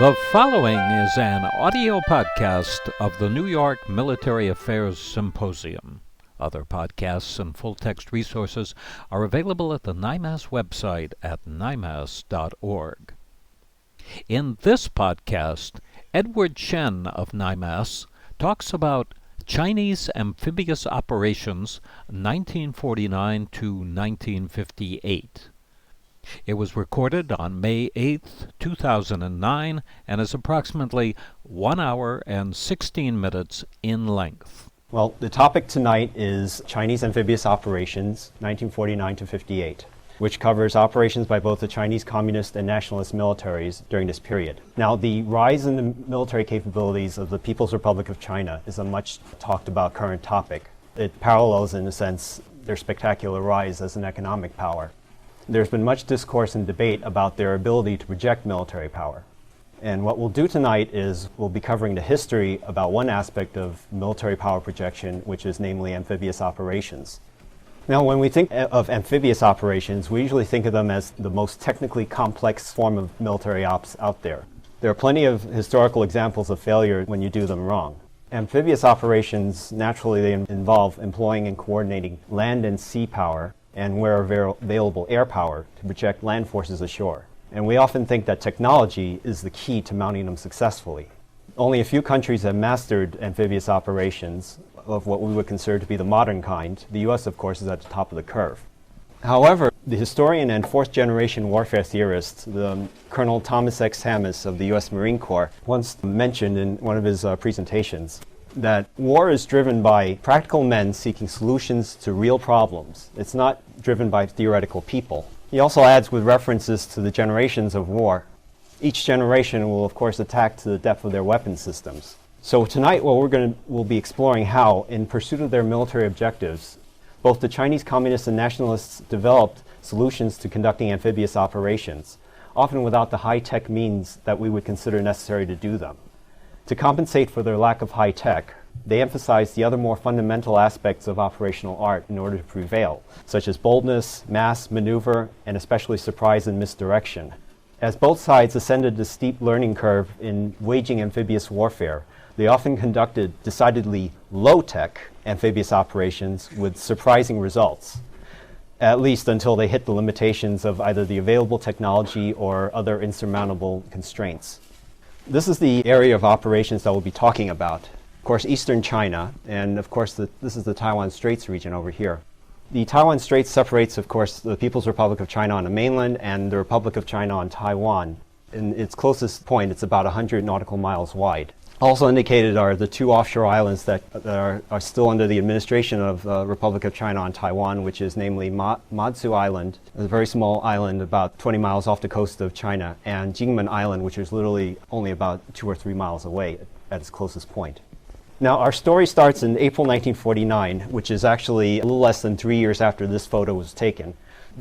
The following is an audio podcast of the New York Military Affairs Symposium. Other podcasts and full-text resources are available at the NIMAS website at nimas.org. In this podcast, Edward Chen of NIMAS talks about Chinese amphibious operations 1949 to 1958. It was recorded on May 8, 2009, and is approximately 1 hour and 16 minutes in length. Well, the topic tonight is Chinese amphibious operations 1949 to 58, which covers operations by both the Chinese Communist and Nationalist militaries during this period. Now, the rise in the military capabilities of the People's Republic of China is a much talked about current topic. It parallels, in a sense, their spectacular rise as an economic power. There's been much discourse and debate about their ability to project military power. And what we'll do tonight is we'll be covering the history about one aspect of military power projection, which is namely amphibious operations. Now, when we think of amphibious operations, we usually think of them as the most technically complex form of military ops out there. There are plenty of historical examples of failure when you do them wrong. Amphibious operations, naturally, they involve employing and coordinating land and sea power, and where available air power to project land forces ashore. And we often think that technology is the key to mounting them successfully. Only a few countries have mastered amphibious operations of what we would consider to be the modern kind. The US, of course, is at the top of the curve. However, the historian and fourth-generation warfare theorist, Colonel Thomas X. Hammes of the US Marine Corps, once mentioned in one of his presentations that war is driven by practical men seeking solutions to real problems. It's not driven by theoretical people. He also adds with references to the generations of war. Each generation will, of course, attack to the depth of their weapon systems. So tonight, we'll be exploring how, in pursuit of their military objectives, both the Chinese Communists and Nationalists developed solutions to conducting amphibious operations, often without the high-tech means that we would consider necessary to do them. To compensate for their lack of high tech, they emphasized the other more fundamental aspects of operational art in order to prevail, such as boldness, mass, maneuver, and especially surprise and misdirection. As both sides ascended the steep learning curve in waging amphibious warfare, they often conducted decidedly low-tech amphibious operations with surprising results, at least until they hit the limitations of either the available technology or other insurmountable constraints. This is the area of operations that we'll be talking about. Of course, eastern China, and of course, this is the Taiwan Straits region over here. The Taiwan Straits separates, of course, the People's Republic of China on the mainland and the Republic of China on Taiwan. In its closest point, it's about 100 nautical miles wide. Also indicated are the two offshore islands that are still under the administration of the Republic of China on Taiwan, which is namely Matsu Island, a very small island about 20 miles off the coast of China, and Jingmen Island, which is literally only about 2 or 3 miles away at its closest point. Now, our story starts in April 1949, which is actually a little less than 3 years after this photo was taken.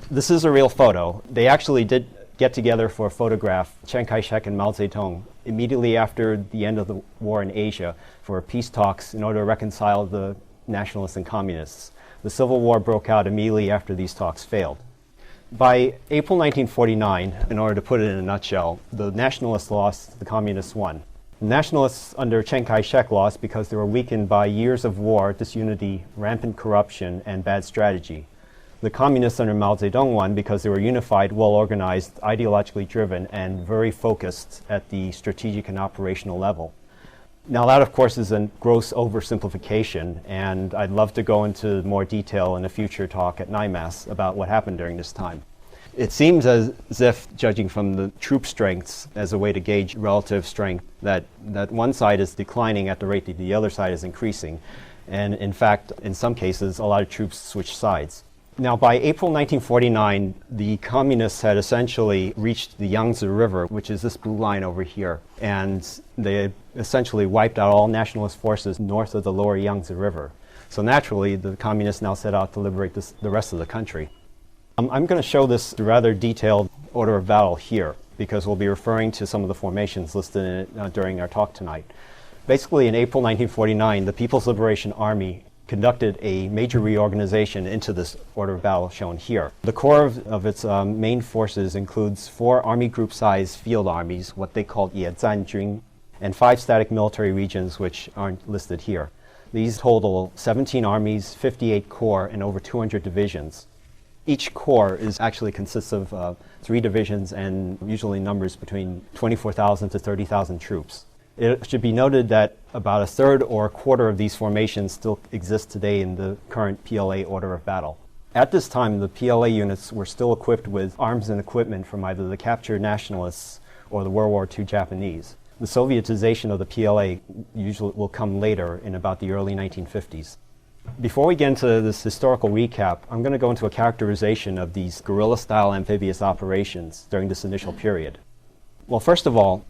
This is a real photo. They actually did get together for a photograph, Chiang Kai-shek and Mao Zedong, immediately after the end of the war in Asia for peace talks in order to reconcile the nationalists and communists. The Civil War broke out immediately after these talks failed. By April 1949, in order to put it in a nutshell, the nationalists lost, the communists won. The nationalists under Chiang Kai-shek lost because they were weakened by years of war, disunity, rampant corruption, and bad strategy. The communists under Mao Zedong won because they were unified, well-organized, ideologically driven, and very focused at the strategic and operational level. Now that, of course, is a gross oversimplification, and I'd love to go into more detail in a future talk at NIMAS about what happened during this time. It seems as if, judging from the troop strengths as a way to gauge relative strength, that one side is declining at the rate that the other side is increasing. And in fact, in some cases, a lot of troops switch sides. Now, by April 1949, the communists had essentially reached the Yangtze River, which is this blue line over here, and they had essentially wiped out all nationalist forces north of the lower Yangtze River. So naturally, the communists now set out to liberate the rest of the country. I'm going to show this rather detailed order of battle here, because we'll be referring to some of the formations listed in it during our talk tonight. Basically, in April 1949, the People's Liberation Army conducted a major reorganization into this order of battle shown here. The core of its main forces includes 4 army group-sized field armies, what they called Yezanjun, and 5 static military regions, which aren't listed here. These total 17 armies, 58 corps, and over 200 divisions. Each corps actually consists of 3 divisions and usually numbers between 24,000 to 30,000 troops. It should be noted that about a third or a quarter of these formations still exist today in the current PLA order of battle. At this time, the PLA units were still equipped with arms and equipment from either the captured nationalists or the World War II Japanese. The Sovietization of the PLA usually will come later in about the early 1950s. Before we get into this historical recap, I'm going to go into a characterization of these guerrilla-style amphibious operations during this initial period. Well, first of all,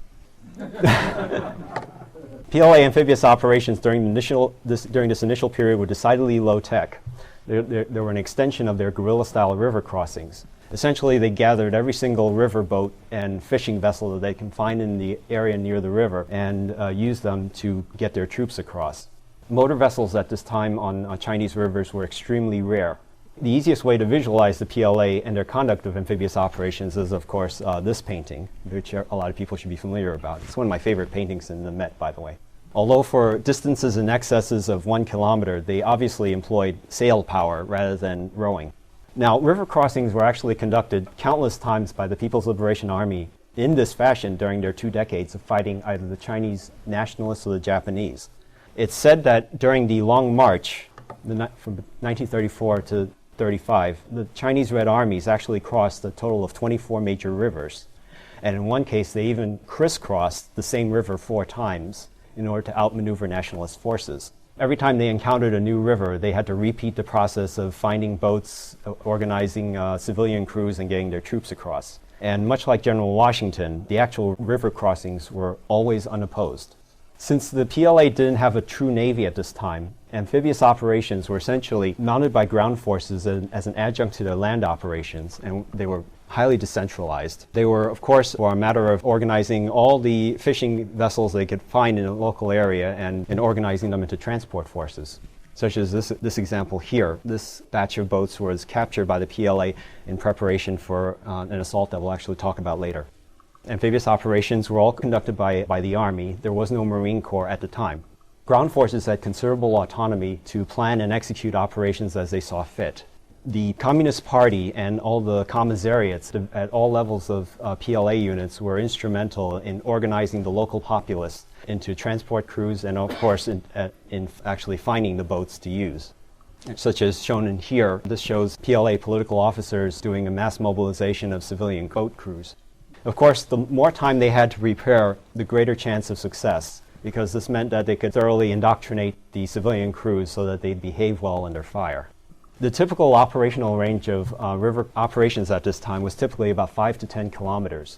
PLA amphibious operations during this initial period were decidedly low-tech. They were an extension of their guerrilla-style river crossings. Essentially, they gathered every single river boat and fishing vessel that they can find in the area near the river and used them to get their troops across. Motor vessels at this time on Chinese rivers were extremely rare. The easiest way to visualize the PLA and their conduct of amphibious operations is, of course, this painting, which a lot of people should be familiar about. It's one of my favorite paintings in the Met, by the way. Although for distances in excesses of 1 kilometer, they obviously employed sail power rather than rowing. Now, river crossings were actually conducted countless times by the People's Liberation Army in this fashion during their 2 decades of fighting either the Chinese nationalists or the Japanese. It's said that during the Long March, from 1934 to 35, the Chinese Red Armies actually crossed a total of 24 major rivers. And in one case, they even crisscrossed the same river 4 times in order to outmaneuver nationalist forces. Every time they encountered a new river, they had to repeat the process of finding boats, organizing civilian crews, and getting their troops across. And much like General Washington, the actual river crossings were always unopposed. Since the PLA didn't have a true navy at this time, amphibious operations were essentially mounted by ground forces as an adjunct to their land operations, and they were highly decentralized. They were, of course, a matter of organizing all the fishing vessels they could find in a local area and organizing them into transport forces, such as this example here. This batch of boats was captured by the PLA in preparation for an assault that we'll actually talk about later. Amphibious operations were all conducted by the Army. There was no Marine Corps at the time. Ground forces had considerable autonomy to plan and execute operations as they saw fit. The Communist Party and all the commissariats at all levels of PLA units were instrumental in organizing the local populace into transport crews and, of course, in actually finding the boats to use. Such as shown in here, this shows PLA political officers doing a mass mobilization of civilian boat crews. Of course, the more time they had to prepare, the greater chance of success, because this meant that they could thoroughly indoctrinate the civilian crews so that they'd behave well under fire. The typical operational range of river operations at this time was typically about 5 to 10 kilometers.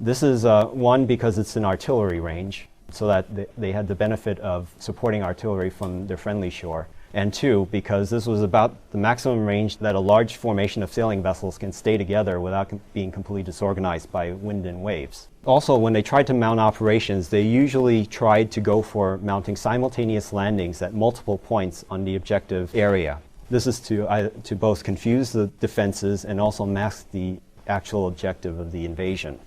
This is one, because it's an artillery range, so that they had the benefit of supporting artillery from their friendly shore. And 2, because this was about the maximum range that a large formation of sailing vessels can stay together without being completely disorganized by wind and waves. Also, when they tried to mount operations, they usually tried to go for mounting simultaneous landings at multiple points on the objective area. This is to both confuse the defenses and also mask the actual objective of the invasion.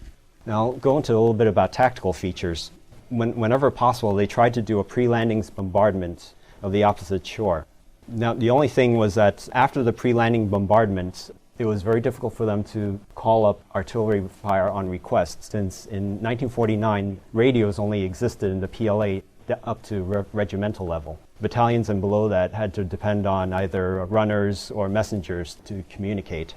Now, I'll go into a little bit about tactical features. Whenever possible, they tried to do a pre-landing bombardment of the opposite shore. Now, the only thing was that after the pre-landing bombardment, it was very difficult for them to call up artillery fire on request, since in 1949, radios only existed in the PLA up to regimental level. Battalions and below that had to depend on either runners or messengers to communicate.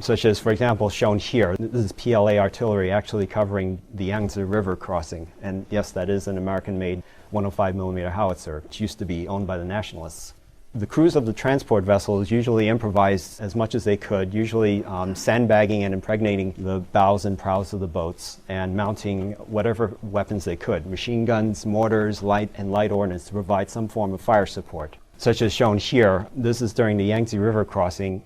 Such as, for example, shown here, this is PLA artillery actually covering the Yangtze River crossing. And yes, that is an American-made 105 millimeter howitzer, which used to be owned by the nationalists. The crews of the transport vessels usually improvised as much as they could, usually sandbagging and impregnating the bows and prows of the boats and mounting whatever weapons they could, machine guns, mortars, light ordnance, to provide some form of fire support. Such as shown here, this is during the Yangtze River crossing.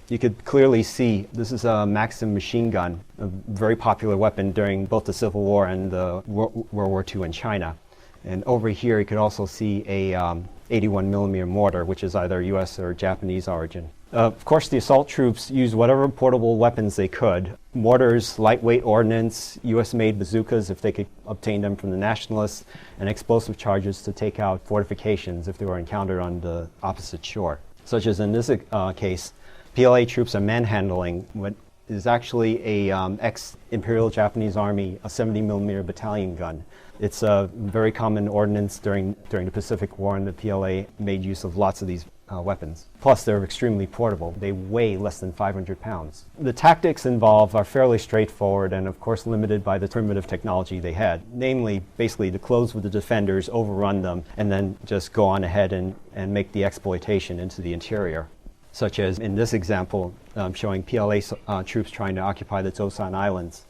You could clearly see this is a Maxim machine gun, a very popular weapon during both the Civil War and the World War II in China. And over here you could also see a 81 millimeter mortar, which is either US or Japanese origin. Of course, the assault troops used whatever portable weapons they could. Mortars, lightweight ordnance, US-made bazookas if they could obtain them from the nationalists, and explosive charges to take out fortifications if they were encountered on the opposite shore. Such as in this case, PLA troops are manhandling what is actually a ex-Imperial Japanese Army, a 70 millimeter battalion gun. It's a very common ordnance during the Pacific War, and the PLA made use of lots of these weapons. Plus, they're extremely portable. They weigh less than 500 pounds. The tactics involved are fairly straightforward and, of course, limited by the primitive technology they had. Namely, basically, to close with the defenders, overrun them, and then just go on ahead and make the exploitation into the interior. Such as in this example, showing PLA troops trying to occupy the Zhoushan Islands.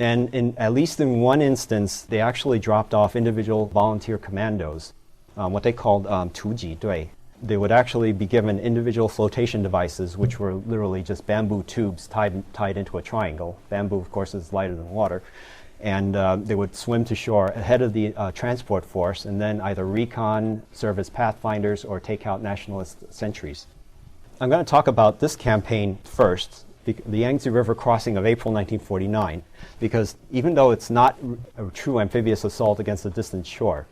And at least in one instance, they actually dropped off individual volunteer commandos, what they called 突击队. They would actually be given individual flotation devices, which were literally just bamboo tubes tied into a triangle. Bamboo, of course, is lighter than water. And they would swim to shore ahead of the transport force and then either recon, serve as pathfinders, or take out nationalist sentries. I'm going to talk about this campaign first, the Yangtze River crossing of April 1949, because even though it's not a true amphibious assault against a distant shore,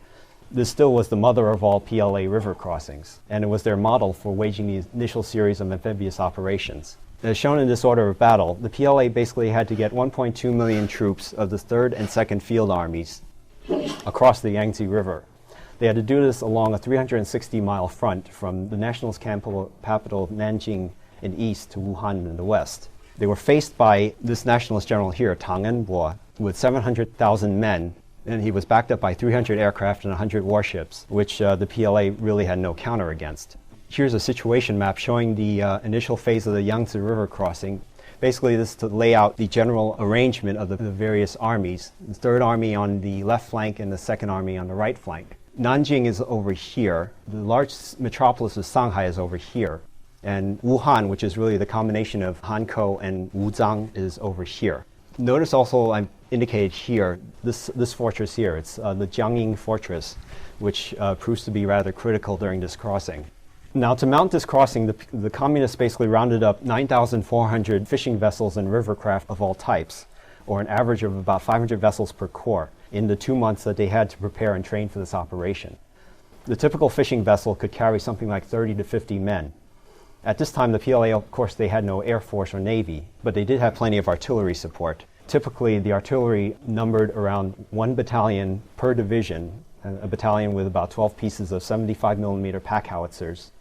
this still was the mother of all PLA river crossings, and it was their model for waging the initial series of amphibious operations. As shown in this order of battle, the PLA basically had to get 1.2 million troops of the 3rd and 2nd Field Armies across the Yangtze River. They had to do this along a 360-mile front from the nationalist capital of Nanjing in east to Wuhan in the west. They were faced by this nationalist general here, Tang Enbo, with 700,000 men, and he was backed up by 300 aircraft and 100 warships, which the PLA really had no counter against. Here's a situation map showing the initial phase of the Yangtze River crossing. Basically, this is to lay out the general arrangement of the various armies. The 3rd Army on the left flank and the 2nd Army on the right flank. Nanjing is over here. The large metropolis of Shanghai is over here. And Wuhan, which is really the combination of Hankou and Wuzhang, is over here. Notice also I'm indicated here, this fortress here. It's the Jiangying Fortress, which proves to be rather critical during this crossing. Now, to mount this crossing, the communists basically rounded up 9,400 fishing vessels and rivercraft of all types, or an average of about 500 vessels per corps, in the 2 months that they had to prepare and train for this operation. The typical fishing vessel could carry something like 30 to 50 men. At this time, the PLA, of course, they had no air force or navy, but they did have plenty of artillery support. Typically, the artillery numbered around 1 battalion per division, a battalion with about 12 pieces of 75 millimeter pack howitzers,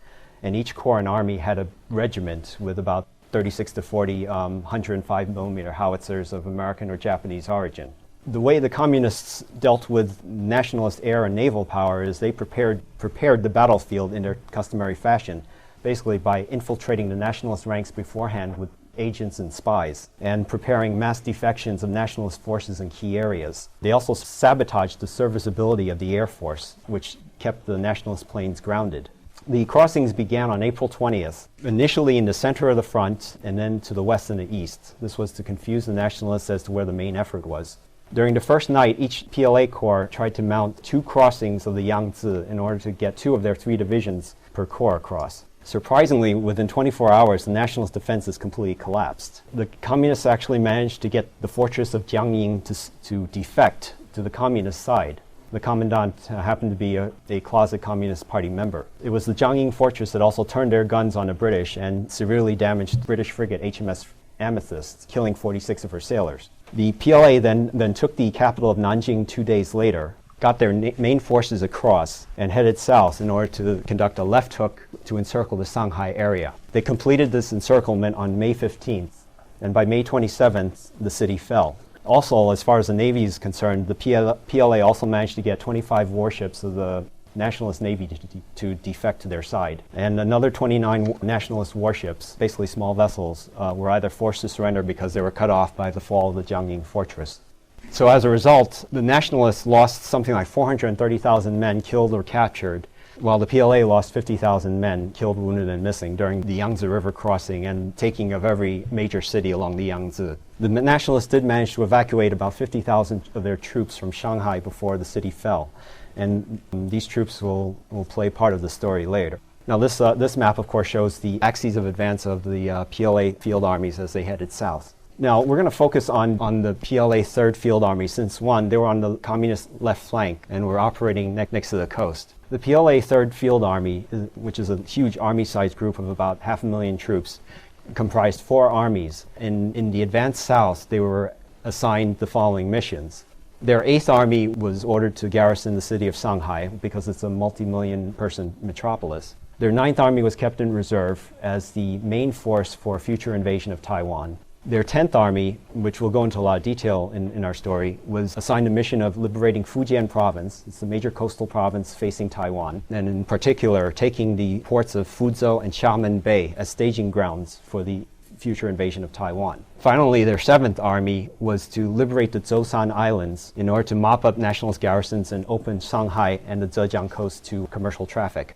and each corps and army had a regiment with about 36 to 40 105 millimeter howitzers of American or Japanese origin. The way the communists dealt with nationalist air and naval power is they prepared the battlefield in their customary fashion, basically by infiltrating the nationalist ranks beforehand with agents and spies, and preparing mass defections of nationalist forces in key areas. They also sabotaged the serviceability of the Air Force, which kept the nationalist planes grounded. The crossings began on April 20th, initially in the center of the front and then to the west and the east. This was to confuse the nationalists as to where the main effort was. During the first night, each PLA corps tried to mount 2 crossings of the Yangtze in order to get 2 of their 3 divisions per corps across. Surprisingly, within 24 hours, the nationalist defenses completely collapsed. The communists actually managed to get the fortress of Jiangying to defect to the communist side. The commandant happened to be a closet Communist Party member. It was the Jiangying fortress that also turned their guns on the British and severely damaged British frigate HMS Amethyst, killing 46 of her sailors. The PLA then took the capital of Nanjing 2 days later, got their main forces across, and headed south in order to conduct a left hook to encircle the Shanghai area. They completed this encirclement on May 15th, and by May 27th, the city fell. Also, as far as the Navy is concerned, the PLA also managed to get 25 warships of the Nationalist Navy to defect to their side. And another 29 Nationalist warships, basically small vessels, were either forced to surrender because they were cut off by the fall of the Jiangying fortress. So as a result, the Nationalists lost something like 430,000 men killed or captured, while the PLA lost 50,000 men killed, wounded, and missing during the Yangtze River crossing and taking of every major city along the Yangtze. The nationalists did manage to evacuate about 50,000 of their troops from Shanghai before the city fell, and these troops will play part of the story later. Now this map, of course, shows the axes of advance of the PLA field armies as they headed south. Now, we're going to focus on the PLA 3rd Field Army since, one, they were on the communist left flank and were operating next to the coast. The PLA 3rd Field Army, which is a huge army-sized group of about 500,000 troops, comprised 4 armies. In the advanced south, they were assigned the following missions. Their 8th Army was ordered to garrison the city of Shanghai because it's a multi-million person metropolis. Their 9th Army was kept in reserve as the main force for future invasion of Taiwan. Their 10th Army, which we'll go into a lot of detail in our story, was assigned a mission of liberating Fujian province. It's the major coastal province facing Taiwan, and in particular taking the ports of Fuzhou and Xiamen Bay as staging grounds for the future invasion of Taiwan. Finally, their 7th Army was to liberate the Zhoushan Islands in order to mop up nationalist garrisons and open Shanghai and the Zhejiang coast to commercial traffic.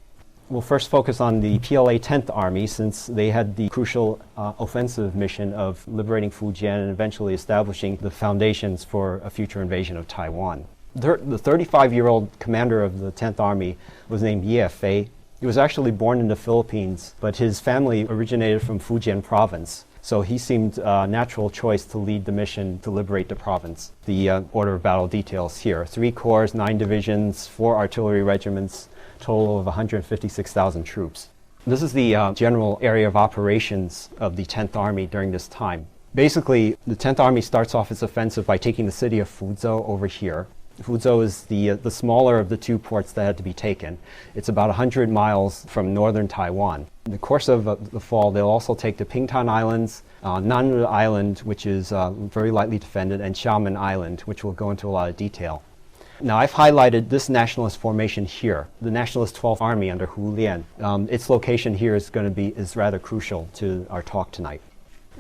We'll first focus on the PLA 10th Army, since they had the crucial offensive mission of liberating Fujian and eventually establishing the foundations for a future invasion of Taiwan. The 35-year-old commander of the 10th Army was named Ye Fei. He was actually born in the Philippines, but his family originated from Fujian province, so he seemed a natural choice to lead the mission to liberate the province. The order of battle details here: 3 corps, 9 divisions, 4 artillery regiments, total of 156,000 troops. This is the general area of operations of the 10th Army during this time. Basically, the 10th Army starts off its offensive by taking the city of Fuzhou over here. Fuzhou is the smaller of the 2 ports that had to be taken. It's about 100 miles from northern Taiwan. In the course of the fall, they'll also take the Pingtan Islands, Nanru Island, which is very lightly defended, and Xiamen Island, which we'll go into a lot of detail. Now, I've highlighted this nationalist formation here, the Nationalist 12th Army under Hu Lian. Its location here is rather crucial to our talk tonight.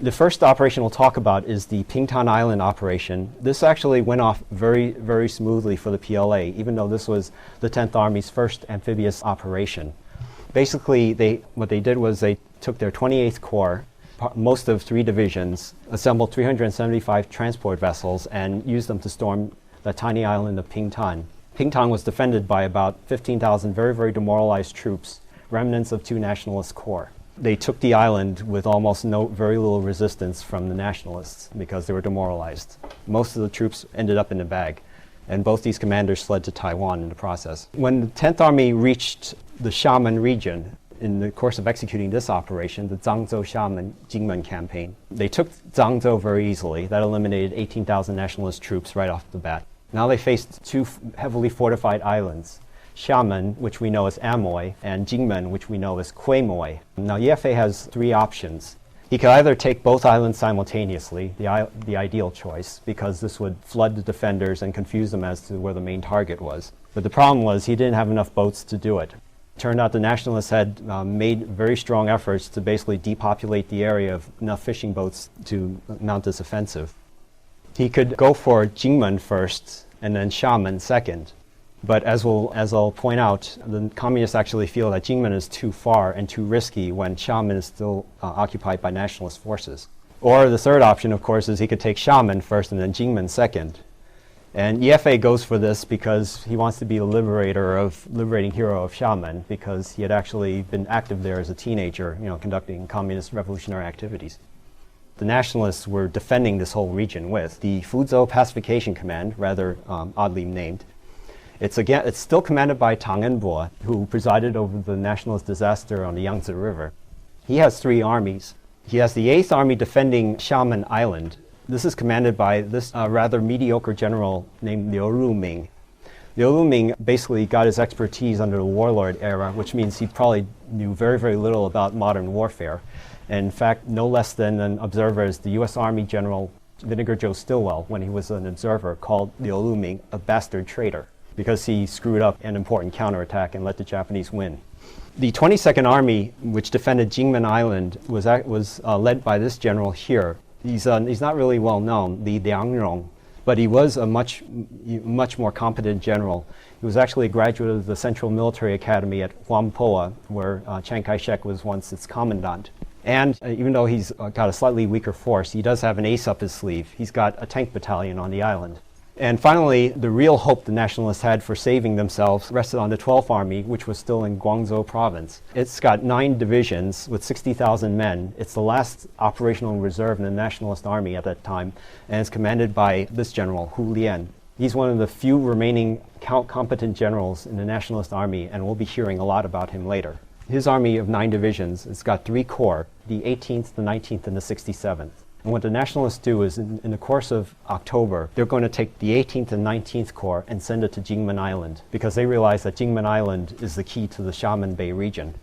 The first operation we'll talk about is the Pingtan Island operation. This actually went off very, very smoothly for the PLA, even though this was the 10th Army's first amphibious operation. Basically, what they did was they took their 28th Corps, most of 3 divisions, assembled 375 transport vessels, and used them to storm the tiny island of Pingtan. Pingtan was defended by about 15,000 very, very demoralized troops, remnants of 2 nationalist corps. They took the island with almost very little resistance from the nationalists because they were demoralized. Most of the troops ended up in a bag, and both these commanders fled to Taiwan in the process. When the 10th Army reached the Xiamen region, in the course of executing this operation, the Zhangzhou-Xiamen Jingmen campaign, they took Zhangzhou very easily. That eliminated 18,000 nationalist troops right off the bat. Now they faced 2 heavily fortified islands, Xiamen, which we know as Amoy, and Jingmen, which we know as Quemoy. Now Ye Fei has 3 options. He could either take both islands simultaneously, the ideal choice, because this would flood the defenders and confuse them as to where the main target was. But the problem was he didn't have enough boats to do it. Turned out the nationalists had made very strong efforts to basically depopulate the area of enough fishing boats to mount this offensive. He could go for Jingmen first and then Xiamen second. But as I'll point out, the communists actually feel that Jingmen is too far and too risky when Xiamen is still occupied by nationalist forces. Or the third option, of course, is he could take Xiamen first and then Jingmen second. And Ye Fei goes for this because he wants to be the liberating hero of Xiamen, because he had actually been active there as a teenager, conducting communist revolutionary activities. The nationalists were defending this whole region with the Fuzhou Pacification Command, rather oddly named. It's still commanded by Tang Enbo, who presided over the nationalist disaster on the Yangtze River. He has 3 armies. He has the 8th Army defending Xiamen Island. This is commanded by this rather mediocre general named Liu Ruming. Liu Ruming basically got his expertise under the warlord era, which means he probably knew very, very little about modern warfare. And in fact, no less than an observer as the U.S. Army General Vinegar Joe Stilwell, when he was an observer, called Liu Ruming a bastard traitor because he screwed up an important counterattack and let the Japanese win. The 22nd Army, which defended Jingmen Island, was led by this general here. He's not really well known, Li Liangrong. but he was a much more competent general. He was actually a graduate of the Central Military Academy at Whampoa, where Chiang Kai-shek was once its commandant. And even though he's got a slightly weaker force, he does have an ace up his sleeve. He's got a tank battalion on the island. And finally, the real hope the nationalists had for saving themselves rested on the 12th Army, which was still in Guangzhou province. It's got 9 divisions with 60,000 men. It's the last operational reserve in the nationalist army at that time, and it's commanded by this general, Hu Lian. He's one of the few remaining competent generals in the nationalist army, and we'll be hearing a lot about him later. His army of 9 divisions, it's got 3 corps, the 18th, the 19th, and the 67th. And what the nationalists do is, in the course of October, they're going to take the 18th and 19th Corps and send it to Jingmen Island, because they realize that Jingmen Island is the key to the Xiamen Bay region.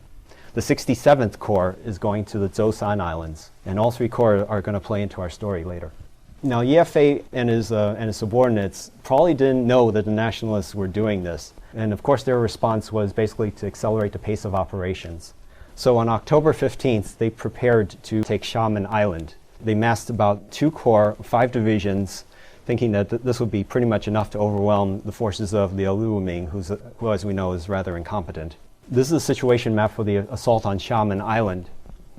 The 67th Corps is going to the Zhoushan Islands, and all 3 corps are going to play into our story later. Now, Ye Fei and his subordinates probably didn't know that the nationalists were doing this, and of course their response was basically to accelerate the pace of operations. So on October 15th, they prepared to take Xiamen Island. They massed about 2 corps, 5 divisions, thinking that this would be pretty much enough to overwhelm the forces of Liu Luming, who, as we know, is rather incompetent. This is a situation map for the assault on Xiamen Island.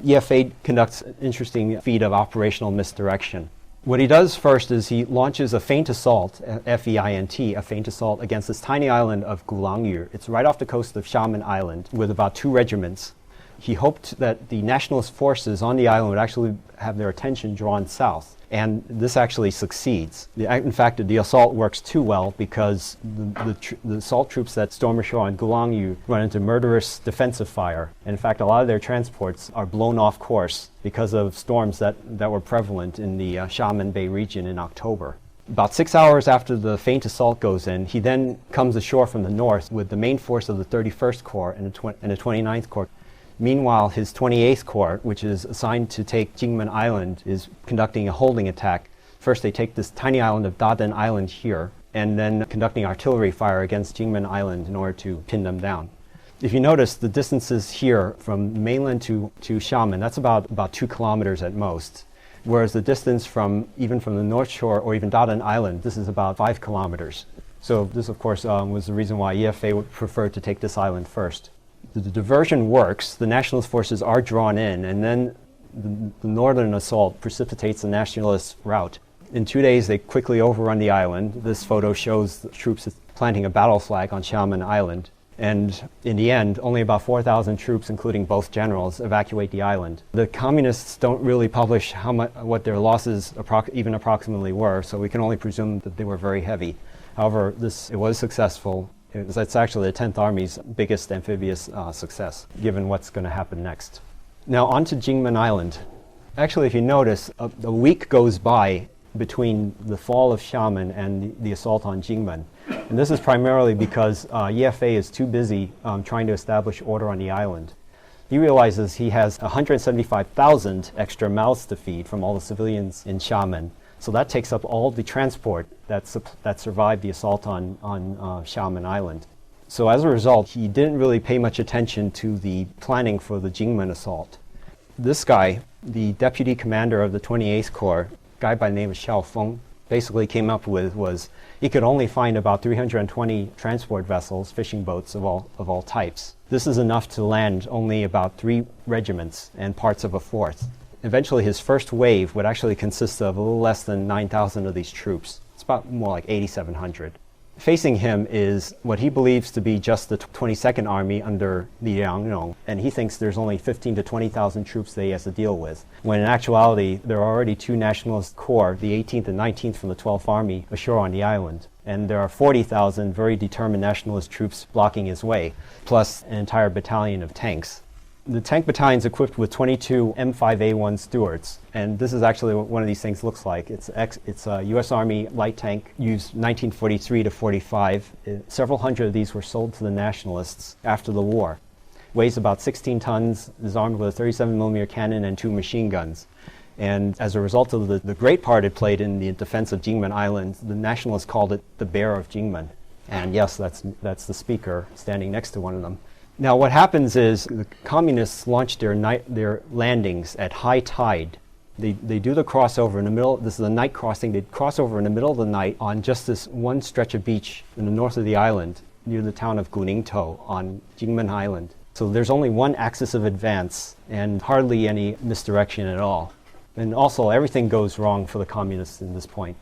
Ye Fei conducts an interesting feat of operational misdirection. What he does first is he launches a feint assault, F-E-I-N-T, a feint assault against this tiny island of Gulangyu. It's right off the coast of Xiamen Island with about 2 regiments. He hoped that the nationalist forces on the island would actually have their attention drawn south, and this actually succeeds. In fact, the assault works too well because the assault troops that storm ashore on Gulangyu run into murderous defensive fire. And in fact, a lot of their transports are blown off course because of storms that were prevalent in the Xiamen Bay region in October. About 6 hours after the feint assault goes in, he then comes ashore from the north with the main force of the 31st Corps and the 29th Corps. Meanwhile, his 28th Corps, which is assigned to take Jingmen Island, is conducting a holding attack. First, they take this tiny island of Daden Island here, and then conducting artillery fire against Jingmen Island in order to pin them down. If you notice, the distances here from mainland to Xiamen, that's about 2 kilometers at most. Whereas the distance even from the North Shore or even Daden Island, this is about 5 kilometers. So this, of course, was the reason why Ye Fei would prefer to take this island first. The diversion works, the nationalist forces are drawn in, and then the northern assault precipitates the nationalist rout. In 2 days, they quickly overrun the island. This photo shows the troops planting a battle flag on Xiamen Island. And in the end, only about 4,000 troops, including both generals, evacuate the island. The communists don't really publish what their losses even approximately were, so we can only presume that they were very heavy. However, it was successful. It's actually the 10th Army's biggest amphibious success, given what's going to happen next. Now on to Jingmen Island. Actually, if you notice, a week goes by between the fall of Xiamen and the assault on Jingmen. And this is primarily because Ye Fei is too busy trying to establish order on the island. He realizes he has 175,000 extra mouths to feed from all the civilians in Xiamen. So that takes up all the transport that survived the assault on Xiamen Island. So as a result, he didn't really pay much attention to the planning for the Jingmen assault. This guy, the deputy commander of the 28th Corps, a guy by the name of Xiao Feng, basically came up with was he could only find about 320 transport vessels, fishing boats of all types. This is enough to land only about 3 regiments and parts of a 4th. Eventually, his first wave would actually consist of a little less than 9,000 of these troops. It's about more like 8,700. Facing him is what he believes to be just the 22nd Army under Li Liangrong, and he thinks there's only 15 to 20,000 troops that he has to deal with, when in actuality there are already 2 nationalist corps, the 18th and 19th from the 12th Army, ashore on the island. And there are 40,000 very determined nationalist troops blocking his way, plus an entire battalion of tanks. The tank battalion is equipped with 22 M5A1 Stuarts, and this is actually what one of these things looks like. It's a U.S. Army light tank used 1943 to 45. Several hundred of these were sold to the nationalists after the war. Weighs about 16 tons, is armed with a 37mm cannon and 2 machine guns. And as a result of the great part it played in the defense of Jingmen Island, the nationalists called it the Bear of Jingmen. And yes, that's the speaker standing next to one of them. Now what happens is the communists launch their landings at high tide They do the crossover in the middle. This is a night crossing. They cross over in the middle of the night on just this one stretch of beach in the north of the island near the town of Guningtou on Jingmen Island. So there's only one axis of advance and hardly any misdirection at all. And also everything goes wrong for the communists in this point.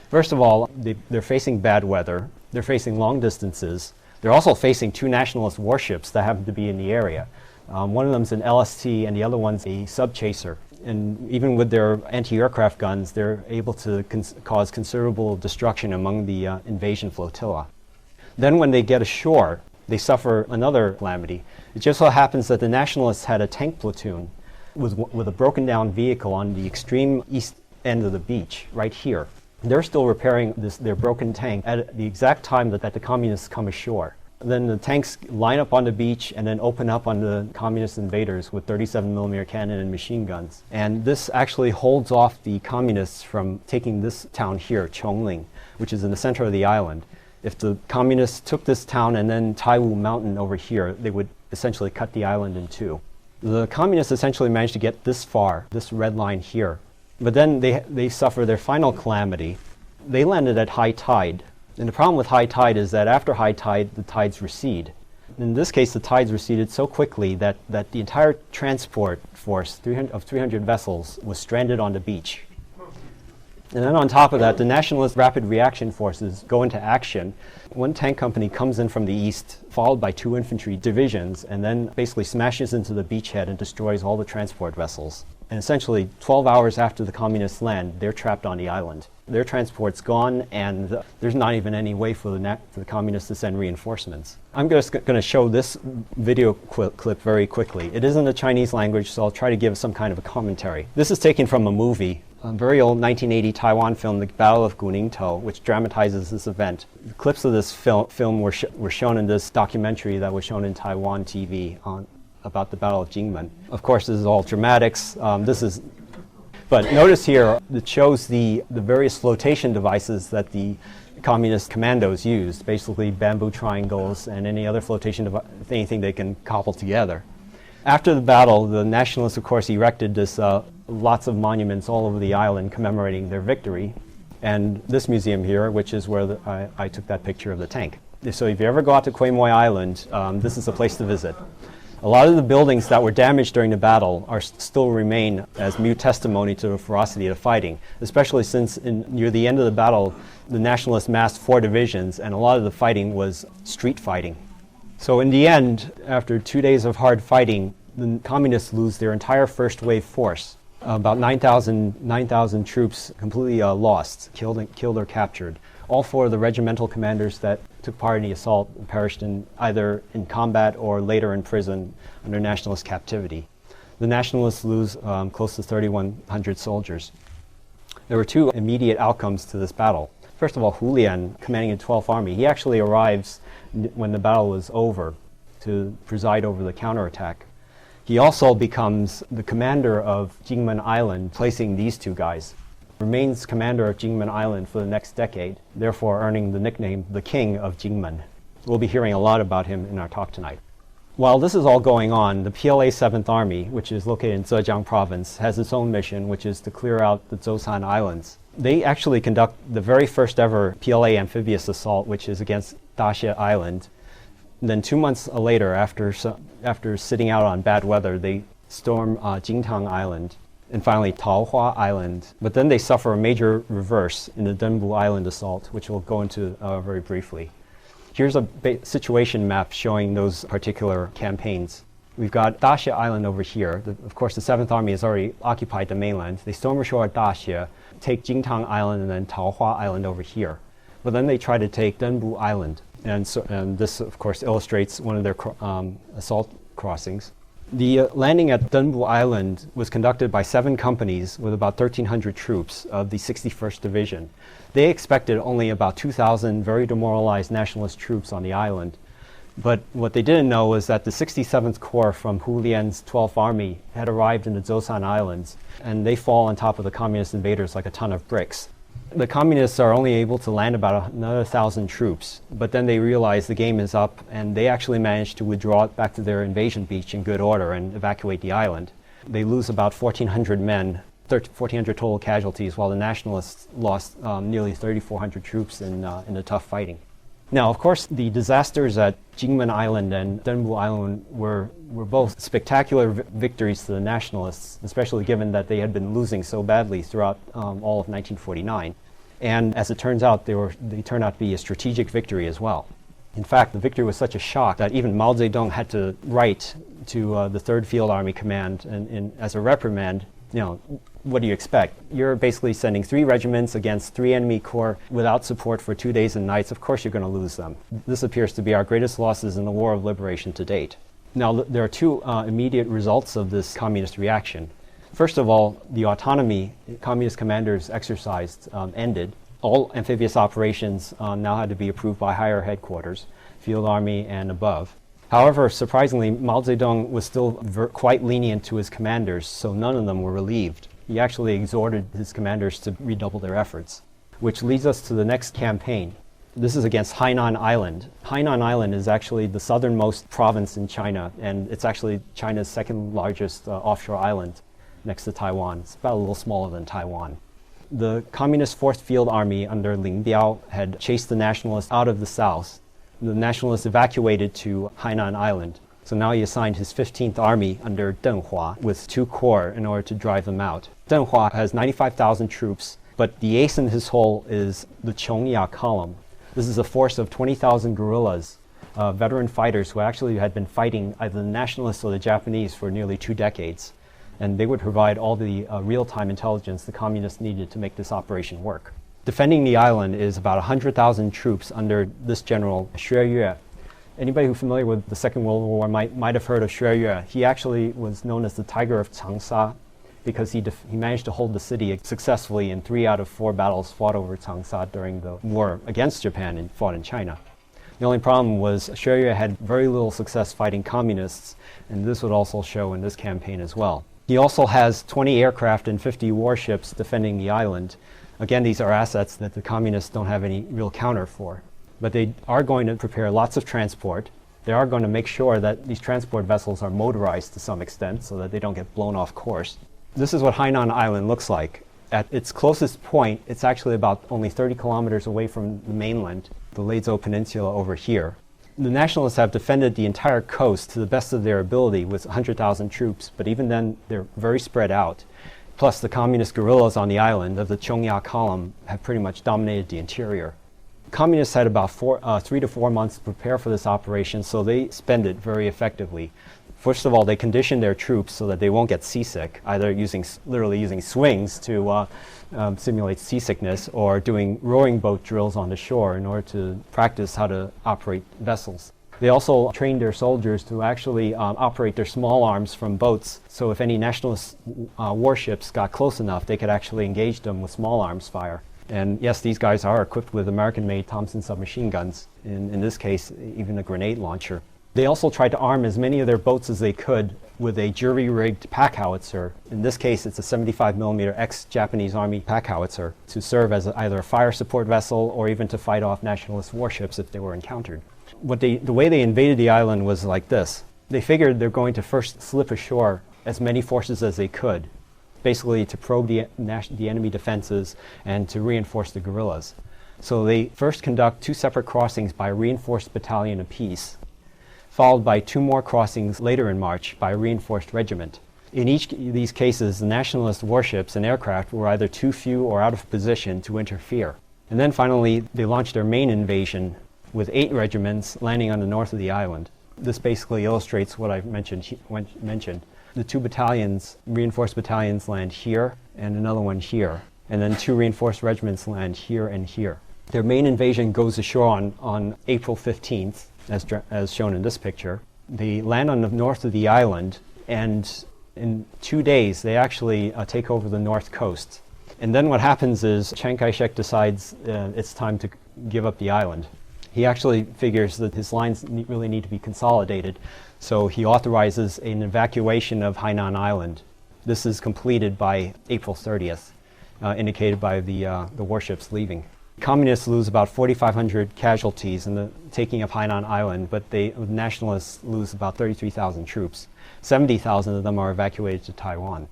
First of all, they're facing bad weather. They're facing long distances. They're also facing two nationalist warships that happen to be in the area. One of them's an LST and the other one's a sub-chaser. And even with their anti-aircraft guns, they're able to cause considerable destruction among the invasion flotilla. Then when they get ashore, they suffer another calamity. It just so happens that the nationalists had a tank platoon with a broken down vehicle on the extreme east end of the beach, right here. They're still repairing their broken tank at the exact time that the communists come ashore. Then the tanks line up on the beach and then open up on the communist invaders with 37mm cannon and machine guns. And this actually holds off the communists from taking this town here, Chongling, which is in the center of the island. If the communists took this town and then Taiwu Mountain over here, they would essentially cut the island in two. The communists essentially managed to get this far, this red line here. But then they suffer their final calamity. They landed at high tide. And the problem with high tide is that after high tide, the tides recede. In this case, the tides receded so quickly that the entire transport force of 300 vessels was stranded on the beach. And then on top of that, the nationalist rapid reaction forces go into action. One tank company comes in from the east, followed by two infantry divisions, and then basically smashes into the beachhead and destroys all the transport vessels. And essentially, 12 hours after the communists land, they're trapped on the island. Their transport's gone, and there's not even any way for the communists to send reinforcements. I'm just going to show this video clip very quickly. It is in the Chinese language, so I'll try to give some kind of a commentary. This is taken from a movie, a very old 1980 Taiwan film, The Battle of Guningtou, which dramatizes this event. The clips of this film were shown in this documentary that was shown in Taiwan TV about the Battle of Jingmen. Of course, this is all dramatics. But notice here, it shows the various flotation devices that the communist commandos used, basically bamboo triangles and any other flotation device, anything they can cobble together. After the battle, the nationalists, of course, erected lots of monuments all over the island commemorating their victory. And this museum here, which is where I took that picture of the tank. So if you ever go out to Quai Moi Island, this is a place to visit. A lot of the buildings that were damaged during the battle still remain as mute testimony to the ferocity of the fighting, especially since near the end of the battle, the nationalists massed 4 divisions, and a lot of the fighting was street fighting. So in the end, after 2 days of hard fighting, the communists lose their entire first wave force. About 9,000 troops completely lost, killed or captured. All 4 of the regimental commanders that took part in the assault perished either in combat or later in prison under nationalist captivity. The nationalists lose close to 3,100 soldiers. There were 2 immediate outcomes to this battle. First of all, Hu Lian, commanding the 12th Army, he actually arrives when the battle was over to preside over the counterattack. He also becomes the commander of Jingmen Island, placing these 2 guys. Remains commander of Jingmen Island for the next decade, therefore earning the nickname the King of Jingmen. We'll be hearing a lot about him in our talk tonight. While this is all going on, the PLA 7th Army, which is located in Zhejiang Province, has its own mission, which is to clear out the Zhoushan Islands. They actually conduct the very first ever PLA amphibious assault, which is against Daxia Island. And then 2 months later, after sitting out on bad weather, they storm Jingtang Island, and finally Taohua Island. But then they suffer a major reverse in the Dunbu Island assault, which we'll go into very briefly. Here's a situation map showing those particular campaigns. We've got Daxia Island over here. Of course, the 7th Army has already occupied the mainland. They storm ashore at Daxia, take Jingtang Island, and then Taohua Island over here. But then they try to take Dunbu Island. And this, of course, illustrates one of their assault crossings. The landing at Dunbu Island was conducted by 7 companies with about 1,300 troops of the 61st Division. They expected only about 2,000 very demoralized nationalist troops on the island. But what they didn't know was that the 67th Corps from Hu Lian's 12th Army had arrived in the Zhoushan Islands, and they fall on top of the communist invaders like a ton of bricks. The communists are only able to land about another 1,000 troops, but then they realize the game is up, and they actually manage to withdraw back to their invasion beach in good order and evacuate the island. They lose about 1,400 men 1,400 total casualties, while the nationalists lost nearly 3,400 troops in the tough fighting. Now, of course, the disasters at Jingmen Island and Dunbu Island were both spectacular victories to the nationalists, especially given that they had been losing so badly throughout all of 1949. And as it turns out, they turned out to be a strategic victory as well. In fact, the victory was such a shock that even Mao Zedong had to write to the 3rd Field Army Command and as a reprimand, what do you expect? You're basically sending 3 regiments against 3 enemy corps without support for 2 days and nights. Of course you're going to lose them. This appears to be our greatest losses in the War of Liberation to date. Now, there are 2 immediate results of this communist reaction. First of all, the autonomy communist commanders exercised ended. All amphibious operations now had to be approved by higher headquarters, Field Army and above. However, surprisingly, Mao Zedong was still quite lenient to his commanders, so none of them were relieved. He actually exhorted his commanders to redouble their efforts, which leads us to the next campaign. This is against Hainan Island. Hainan Island is actually the southernmost province in China, and it's actually China's 2nd largest offshore island next to Taiwan. It's about a little smaller than Taiwan. The Communist 4th Field Army under Ling Biao had chased the nationalists out of the south. The nationalists evacuated to Hainan Island. So now he assigned his 15th Army under Deng Hua with 2 corps in order to drive them out. Deng Hua has 95,000 troops, but the ace in his hole is the Chongya Column. This is a force of 20,000 guerrillas, veteran fighters who actually had been fighting either the nationalists or the Japanese for nearly 2 decades. And they would provide all the real-time intelligence the communists needed to make this operation work. Defending the island is about 100,000 troops under this general Xue Yue. Anybody who's familiar with the Second World War might have heard of Xue Yue. He actually was known as the Tiger of Changsha because he managed to hold the city successfully in 3 out of 4 battles fought over Changsha during the war against Japan and fought in China. The only problem was Xue Yue had very little success fighting communists, and this would also show in this campaign as well. He also has 20 aircraft and 50 warships defending the island. Again, these are assets that the communists don't have any real counter for. But they are going to prepare lots of transport. They are going to make sure that these transport vessels are motorized to some extent so that they don't get blown off course. This is what Hainan Island looks like. At its closest point, it's actually about only 30 kilometers away from the mainland, the Leizhou Peninsula over here. The nationalists have defended the entire coast to the best of their ability with 100,000 troops, but even then they're very spread out. Plus, the communist guerrillas on the island of the Chongya Column have pretty much dominated the interior. Communists had about 3 to 4 months to prepare for this operation, so they spend it very effectively. First of all, they condition their troops so that they won't get seasick, either literally using swings to simulate seasickness or doing rowing boat drills on the shore in order to practice how to operate vessels. They also trained their soldiers to actually operate their small arms from boats, so if any nationalist warships got close enough, they could actually engage them with small arms fire. And yes, these guys are equipped with American-made Thompson submachine guns, in this case, even a grenade launcher. They also tried to arm as many of their boats as they could with a jury-rigged pack howitzer. In this case, it's a 75mm ex-Japanese Army pack howitzer to serve as either a fire support vessel or even to fight off nationalist warships if they were encountered. The way they invaded the island was like this. They figured they're going to first slip ashore as many forces as they could, basically to probe the enemy defenses and to reinforce the guerrillas. So they first conduct 2 separate crossings by a reinforced battalion apiece, followed by 2 more crossings later in March by a reinforced regiment. In each of these cases, the nationalist warships and aircraft were either too few or out of position to interfere. And then finally, they launched their main invasion with 8 regiments landing on the north of the island. This basically illustrates what I've mentioned. The 2 battalions, reinforced battalions, land here and another one here. And then 2 reinforced regiments land here and here. Their main invasion goes ashore on April 15th, as shown in this picture. They land on the north of the island, and in 2 days they actually take over the north coast. And then what happens is Chiang Kai-shek decides it's time to give up the island. He actually figures that his lines really need to be consolidated, so he authorizes an evacuation of Hainan Island. This is completed by April 30th, indicated by the warships leaving. Communists lose about 4,500 casualties in the taking of Hainan Island, but the nationalists lose about 33,000 troops. 70,000 of them are evacuated to Taiwan.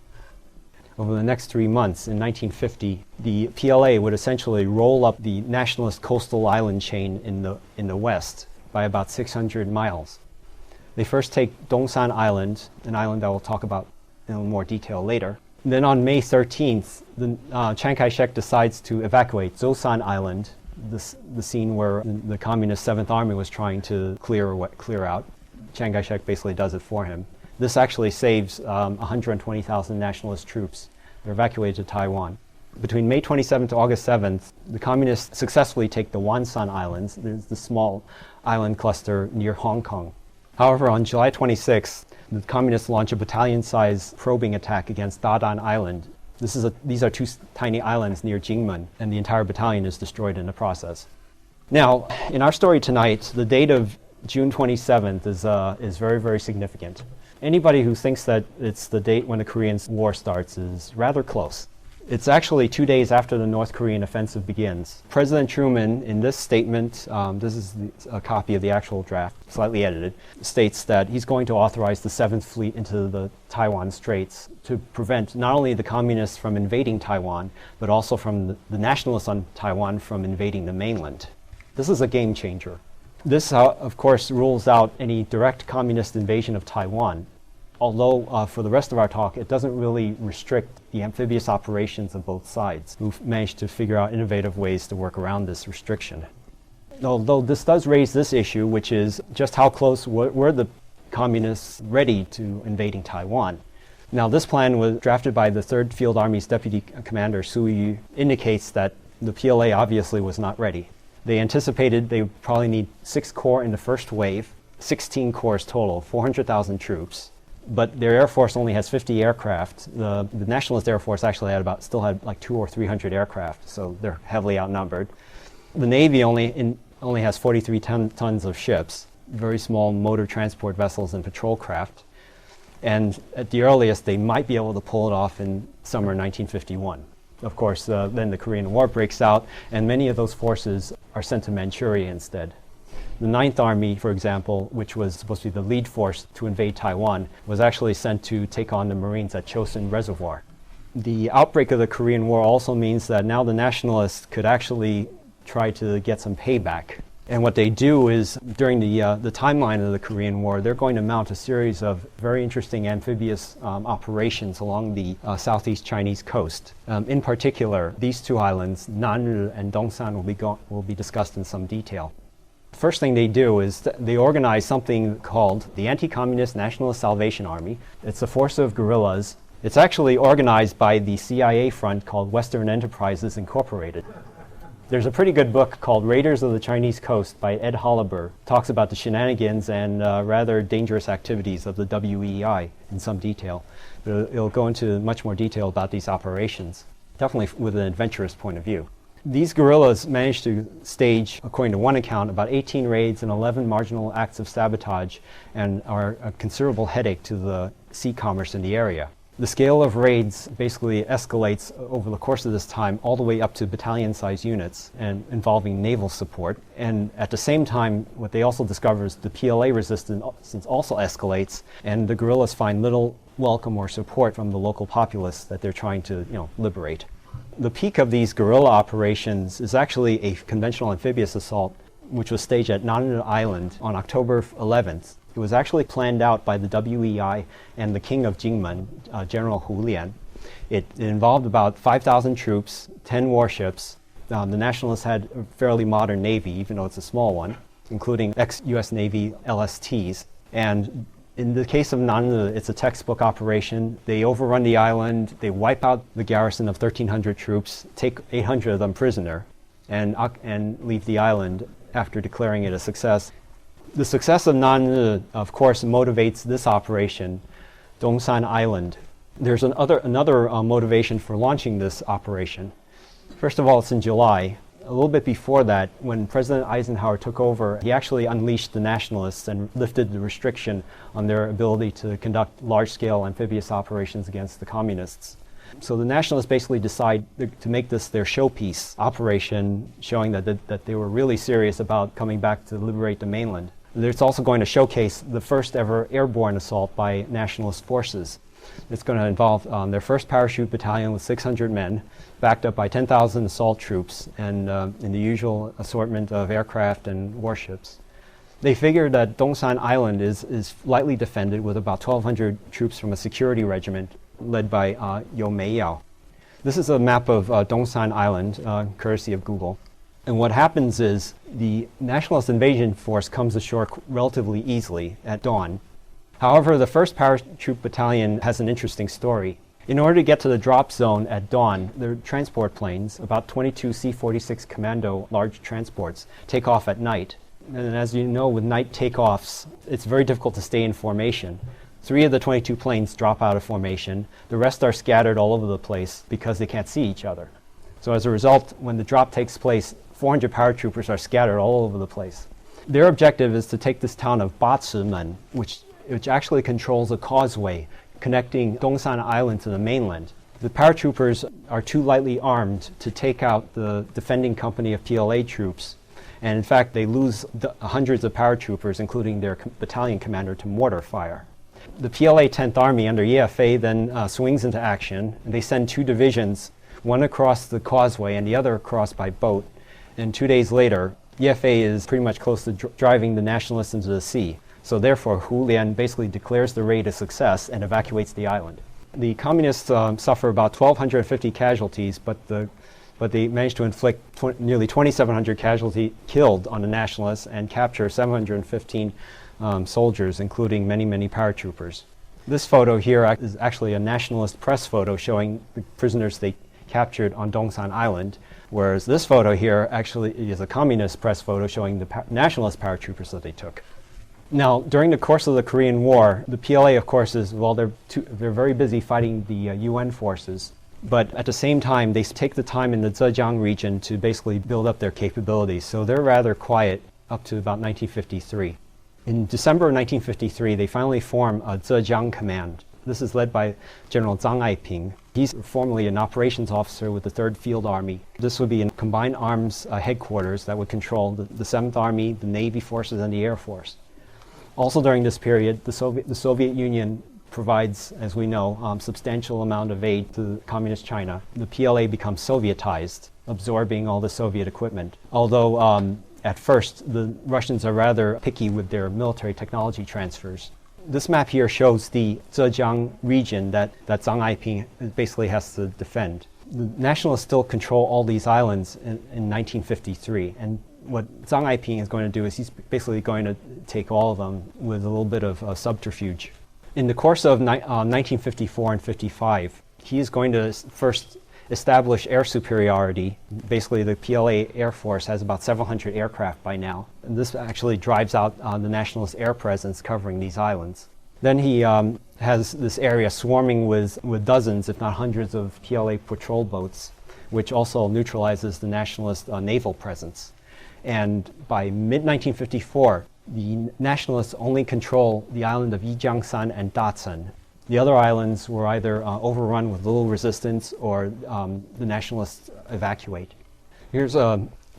over the next 3 months, in 1950, the PLA would essentially roll up the nationalist coastal island chain in the west by about 600 miles. They first take Dongsan Island, an island that we'll talk about in more detail later. And then on May 13th, Chiang Kai-shek decides to evacuate Zhoushan Island, the scene where the Communist 7th Army was trying to clear out. Chiang Kai-shek basically does it for him. This actually saves 120,000 nationalist troops. They're evacuated to Taiwan. Between May 27th to August 7th, the Communists successfully take the Wansan Islands. There's the small island cluster near Hong Kong. However, on July 26th, the Communists launch a battalion-sized probing attack against Dadan Island. These are two tiny islands near Jingmen, and the entire battalion is destroyed in the process. Now, in our story tonight, the date of June 27th is very, very significant. Anybody who thinks that it's the date when the Korean War starts is rather close. It's actually 2 days after the North Korean offensive begins. President Truman, in this statement, this is a copy of the actual draft, slightly edited, states that he's going to authorize the 7th Fleet into the Taiwan Straits to prevent not only the communists from invading Taiwan, but also from the nationalists on Taiwan from invading the mainland. This is a game changer. This, of course, rules out any direct communist invasion of Taiwan, although for the rest of our talk, it doesn't really restrict the amphibious operations of both sides, who've managed to figure out innovative ways to work around this restriction. Although this does raise this issue, which is just how close were the communists ready to invading Taiwan. Now, this plan was drafted by the 3rd Field Army's Deputy Commander Su Yu, indicates that the PLA obviously was not ready. They anticipated they would probably need 6 corps in the first wave, 16 corps total, 400,000 troops. But their Air Force only has 50 aircraft. The Nationalist Air Force actually still had like 200 or 300 aircraft, so they're heavily outnumbered. The Navy only has 43 tons of ships, very small motor transport vessels and patrol craft. And at the earliest, they might be able to pull it off in summer 1951. Of course, then the Korean War breaks out, and many of those forces are sent to Manchuria instead. The 9th Army, for example, which was supposed to be the lead force to invade Taiwan, was actually sent to take on the Marines at Chosin Reservoir. The outbreak of the Korean War also means that now the nationalists could actually try to get some payback. And what they do is, during the timeline of the Korean War, they're going to mount a series of very interesting amphibious operations along the southeast Chinese coast. In particular, these 2 islands, Nanru and Dongsan, will be discussed in some detail. The first thing they do is they organize something called the Anti-Communist Nationalist Salvation Army. It's a force of guerrillas. It's actually organized by the CIA front called Western Enterprises Incorporated. There's a pretty good book called Raiders of the Chinese Coast by Ed Holliber. Talks about the shenanigans and rather dangerous activities of the WEI in some detail. But it'll go into much more detail about these operations, definitely with an adventurous point of view. These guerrillas managed to stage, according to one account, about 18 raids and 11 marginal acts of sabotage, and are a considerable headache to the sea commerce in the area. The scale of raids basically escalates over the course of this time all the way up to battalion-sized units and involving naval support. And at the same time, what they also discover is the PLA resistance also escalates, and the guerrillas find little welcome or support from the local populace that they're trying to liberate. The peak of these guerrilla operations is actually a conventional amphibious assault, which was staged at Nannu Island on October 11th. It was actually planned out by the WEI and the King of Jingmen, General Hu Lian. It involved about 5,000 troops, 10 warships. The Nationalists had a fairly modern navy, even though it's a small one, including ex-US Navy LSTs. And in the case of Nannu, it's a textbook operation. They overrun the island, they wipe out the garrison of 1,300 troops, take 800 of them prisoner, and leave the island after declaring it a success. The success of Nannu, of course, motivates this operation, Dongsan Island. There's another motivation for launching this operation. First of all, it's in July. A little bit before that, when President Eisenhower took over, he actually unleashed the nationalists and lifted the restriction on their ability to conduct large-scale amphibious operations against the communists. So the nationalists basically decide to make this their showpiece operation, showing that they were really serious about coming back to liberate the mainland. It's also going to showcase the first ever airborne assault by nationalist forces. It's going to involve their first parachute battalion with 600 men, backed up by 10,000 assault troops and in the usual assortment of aircraft and warships. They figured that Dongsan Island is lightly defended with about 1,200 troops from a security regiment led by Yo Meiyao. This is a map of Dongsan Island, courtesy of Google. And what happens is the Nationalist invasion force comes ashore relatively easily at dawn. However, the 1st Parachute Battalion has an interesting story. In order to get to the drop zone at dawn, their transport planes, about 22 C-46 Commando large transports, take off at night. And as you know, with night takeoffs, it's very difficult to stay in formation. 3 of the 22 planes drop out of formation. The rest are scattered all over the place because they can't see each other. So as a result, when the drop takes place, 400 paratroopers are scattered all over the place. Their objective is to take this town of Bacimen, which actually controls a causeway connecting Dongsan Island to the mainland. The paratroopers are too lightly armed to take out the defending company of PLA troops. And in fact, they lose hundreds of paratroopers, including their battalion commander, to mortar fire. The PLA 10th Army under EFA then swings into action, and they send 2 divisions, one across the causeway and the other across by boat. And 2 days later, EFA is pretty much close to driving the Nationalists into the sea. So therefore, Hu Lian basically declares the raid a success and evacuates the island. The communists suffer about 1,250 casualties, but they managed to inflict nearly 2,700 casualties killed on the Nationalists and capture 715 soldiers, including many, many paratroopers. This photo here is actually a Nationalist press photo showing the prisoners they captured on Dongsan Island, whereas this photo here actually is a Communist press photo showing the Nationalist paratroopers that they took. Now, during the course of the Korean War, the PLA, of course, they're very busy fighting the UN forces. But at the same time, they take the time in the Zhejiang region to basically build up their capabilities. So they're rather quiet up to about 1953. In December of 1953, they finally form a Zhejiang Command. This is led by General Zhang Aiping. He's formerly an operations officer with the 3rd Field Army. This would be a combined arms headquarters that would control the 7th Army, the Navy forces, and the Air Force. Also during this period, the Soviet Union provides, as we know, substantial amount of aid to Communist China. The PLA becomes Sovietized, absorbing all the Soviet equipment. Although at first, the Russians are rather picky with their military technology transfers. This map here shows the Zhejiang region that Zhang Aiping basically has to defend. The Nationalists still control all these islands in 1953, and what Zhang Aiping is going to do is he's basically going to take all of them with a little bit of subterfuge. In the course of 1954 and 55, he is going to first establish air superiority. Basically, the PLA Air Force has about 700 aircraft by now. And this actually drives out the Nationalist air presence covering these islands. Then he has this area swarming with dozens, if not hundreds, of PLA patrol boats, which also neutralizes the Nationalist naval presence. And by mid-1954, the Nationalists only control the island of Yijiangshan and Dacen. The other islands were either overrun with little resistance or the Nationalists evacuate. Here's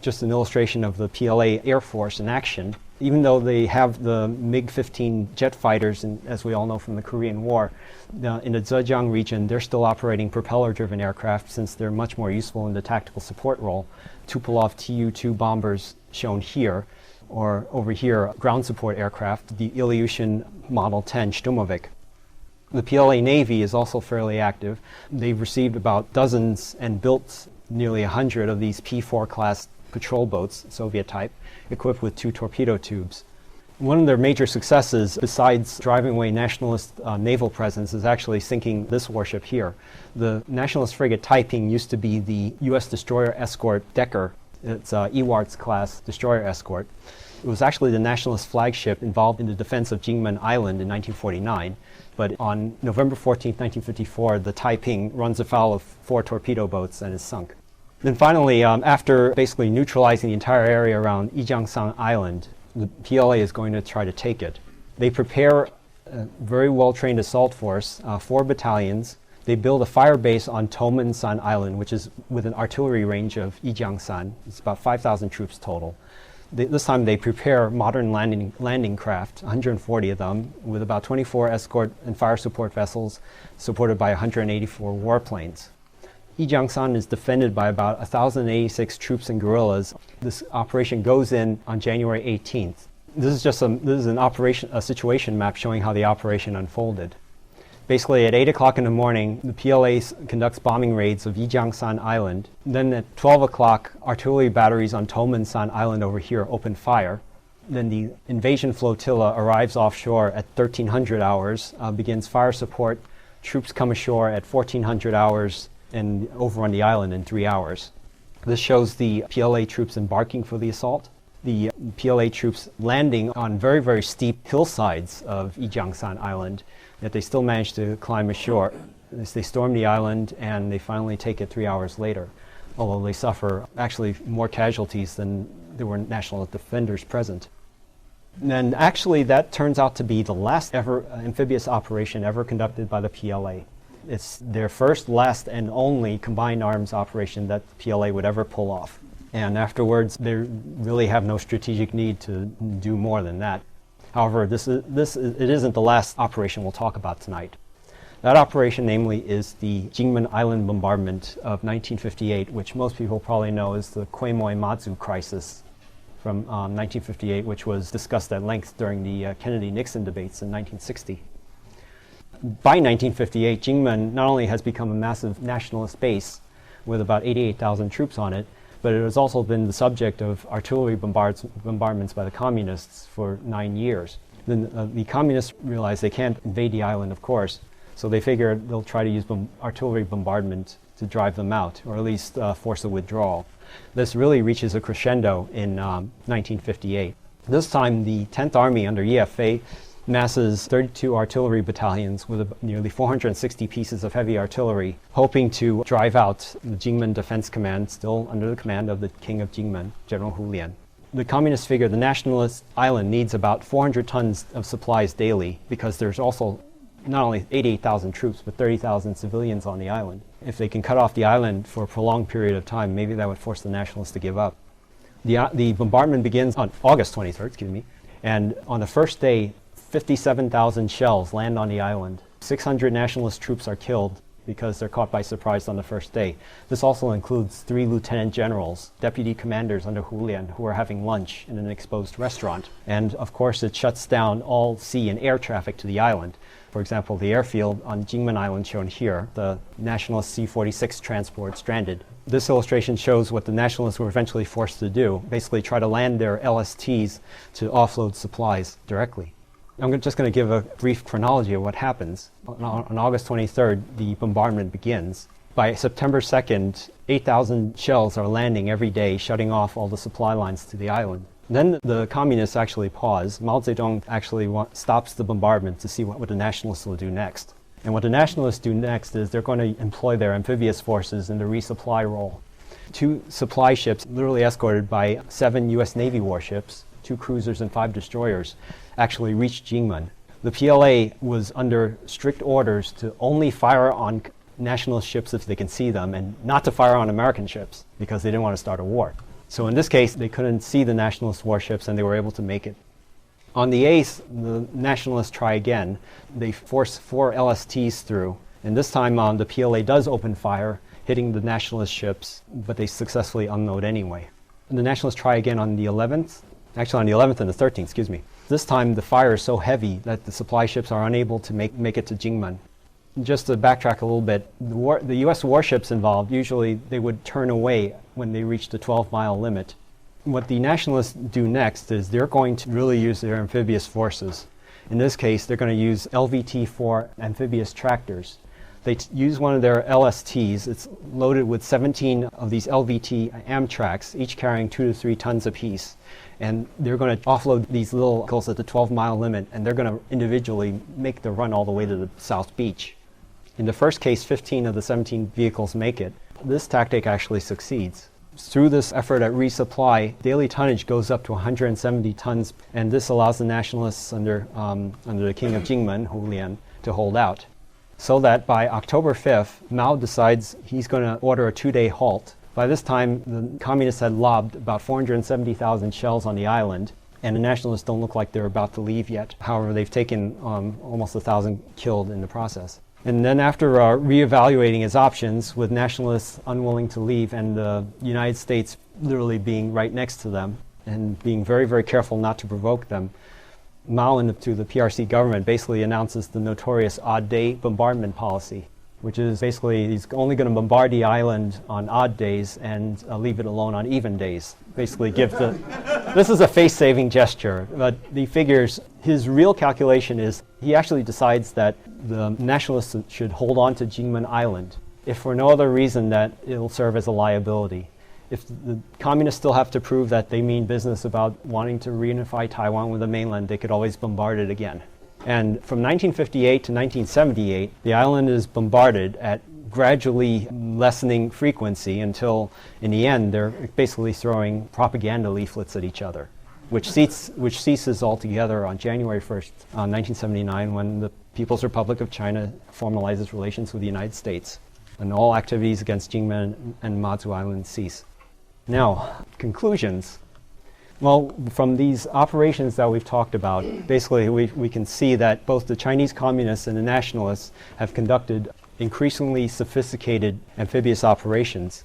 just an illustration of the PLA Air Force in action. Even though they have the MiG-15 jet fighters, and as we all know from the Korean War, in the Zhejiang region, they're still operating propeller-driven aircraft since they're much more useful in the tactical support role. Tupolev Tu-2 bombers shown here, or over here, ground support aircraft, the Ilyushin Model 10 Stumovik. The PLA Navy is also fairly active. They've received about dozens and built nearly 100 of these P-4 class patrol boats, Soviet type, equipped with 2 torpedo tubes. One of their major successes, besides driving away Nationalist naval presence, is actually sinking this warship here. The Nationalist frigate Taiping used to be the U.S. destroyer escort Decker. It's Ewart's class destroyer escort. It was actually the Nationalist flagship involved in the defense of Jingmen Island in 1949. But on November 14, 1954, the Taiping runs afoul of 4 torpedo boats and is sunk. Then finally, after basically neutralizing the entire area around Yijiangshan Island, the PLA is going to try to take it. They prepare a very well-trained assault force, 4 battalions. They build a fire base on Tomensan Island, which is with an artillery range of Yijiangshan. It's about 5,000 troops total. This time they prepare modern landing craft, 140 of them, with about 24 escort and fire support vessels, supported by 184 warplanes. Yijiangshan is defended by about 1,086 troops and guerrillas. This operation goes in on January 18th. This is just a situation map showing how the operation unfolded. Basically, at 8 o'clock in the morning, the PLA conducts bombing raids of Yijiangshan Island. Then at 12 o'clock, artillery batteries on Tomensan Island over here open fire. Then the invasion flotilla arrives offshore at 1300 hours, begins fire support. Troops come ashore at 1400 hours and overrun the island in 3 hours. This shows the PLA troops embarking for the assault. The PLA troops landing on very, very steep hillsides of Yijiangshan Island, yet they still manage to climb ashore. They storm the island and they finally take it 3 hours later, although they suffer actually more casualties than there were national defenders present. And actually that turns out to be the last ever amphibious operation ever conducted by the PLA. It's their first, last, and only combined arms operation that the PLA would ever pull off. And afterwards, they really have no strategic need to do more than that. However, it isn't the last operation we'll talk about tonight. That operation, namely, is the Jingmen Island bombardment of 1958, which most people probably know as the Quemoy-Matsu crisis from 1958, which was discussed at length during the Kennedy-Nixon debates in 1960. By 1958, Jingmen not only has become a massive nationalist base with about 88,000 troops on it, but it has also been the subject of artillery bombardments by the communists for 9 years. Then the communists realized they can't invade the island, of course, so they figured they'll try to use artillery bombardment to drive them out, or at least force a withdrawal. This really reaches a crescendo in 1958. This time, the 10th Army under EFA masses 32 artillery battalions with nearly 460 pieces of heavy artillery, hoping to drive out the Jingmen Defense Command, still under the command of the King of Jingmen, General Hu Lian. The communists figure the nationalist island needs about 400 tons of supplies daily, because there's also not only 88,000 troops, but 30,000 civilians on the island. If they can cut off the island for a prolonged period of time, maybe that would force the nationalists to give up. The bombardment begins on August 23rd, and on the first day, 57,000 shells land on the island. 600 nationalist troops are killed because they're caught by surprise on the first day. This also includes 3 lieutenant generals, deputy commanders under Hu Lian, who are having lunch in an exposed restaurant. And of course, it shuts down all sea and air traffic to the island. For example, the airfield on Jingmen Island shown here, the nationalist C-46 transport stranded. This illustration shows what the nationalists were eventually forced to do, basically try to land their LSTs to offload supplies directly. I'm just going to give a brief chronology of what happens. On August 23rd, the bombardment begins. By September 2nd, 8,000 shells are landing every day, shutting off all the supply lines to the island. Then the communists actually pause. Mao Zedong actually stops the bombardment to see what the nationalists will do next. And what the nationalists do next is they're going to employ their amphibious forces in the resupply role. 2 supply ships, literally escorted by 7 U.S. Navy warships, 2 cruisers and 5 destroyers, actually reached Jingmen. The PLA was under strict orders to only fire on nationalist ships if they can see them, and not to fire on American ships because they didn't want to start a war. So in this case, they couldn't see the nationalist warships and they were able to make it. On the 8th, the nationalists try again. They force 4 LSTs through, and this time the PLA does open fire, hitting the nationalist ships, but they successfully unload anyway. And the nationalists try again on the 11th, actually on the 11th and the 13th, This time the fire is so heavy that the supply ships are unable to make it to Jingmen. Just to backtrack a little bit, the U.S. warships involved, usually they would turn away when they reached the 12-mile limit. What the nationalists do next is they're going to really use their amphibious forces. In this case, they're going to use LVT-4 amphibious tractors. They use one of their LSTs. It's loaded with 17 of these LVT Amtraks, each carrying 2 to 3 tons apiece. And they're going to offload these little vehicles at the 12-mile limit, and they're going to individually make the run all the way to the South Beach. In the first case, 15 of the 17 vehicles make it. This tactic actually succeeds. Through this effort at resupply, daily tonnage goes up to 170 tons, and this allows the nationalists under the King of Jingmen, Hu Lian, to hold out. So that by October 5th, Mao decides he's going to order a 2-day halt By this time, the communists had lobbed about 470,000 shells on the island, and the nationalists don't look like they're about to leave yet. However, they've taken almost 1,000 killed in the process. And then after reevaluating its options, with nationalists unwilling to leave and the United States literally being right next to them and being very, very careful not to provoke them, Mao and to the PRC government basically announces the notorious odd-day bombardment policy, which is basically he's only going to bombard the island on odd days and leave it alone on even days. Basically this is a face-saving gesture, but he figures his real calculation is he actually decides that the nationalists should hold on to Jingmen Island, if for no other reason that it'll serve as a liability. If the communists still have to prove that they mean business about wanting to reunify Taiwan with the mainland, they could always bombard it again. And from 1958 to 1978, the island is bombarded at gradually lessening frequency until, in the end, they're basically throwing propaganda leaflets at each other, which ceases altogether on January 1st, 1979, when the People's Republic of China formalizes relations with the United States, and all activities against Jingmen and Matsu Island cease. Now, conclusions. Well, from these operations that we've talked about, basically we can see that both the Chinese communists and the nationalists have conducted increasingly sophisticated amphibious operations.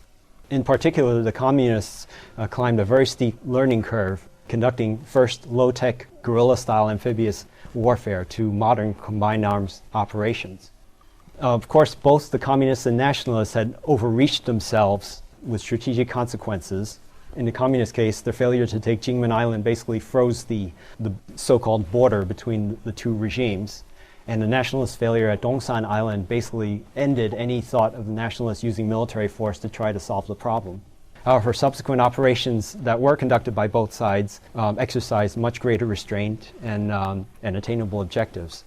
In particular, the communists climbed a very steep learning curve, conducting first low-tech guerrilla-style amphibious warfare to modern combined arms operations. Of course, both the communists and nationalists had overreached themselves with strategic consequences. In the communist case, the failure to take Jingmen Island basically froze the so-called border between the two regimes. And the nationalist failure at Dongsan Island basically ended any thought of the nationalists using military force to try to solve the problem. However, subsequent operations that were conducted by both sides exercised much greater restraint and attainable objectives.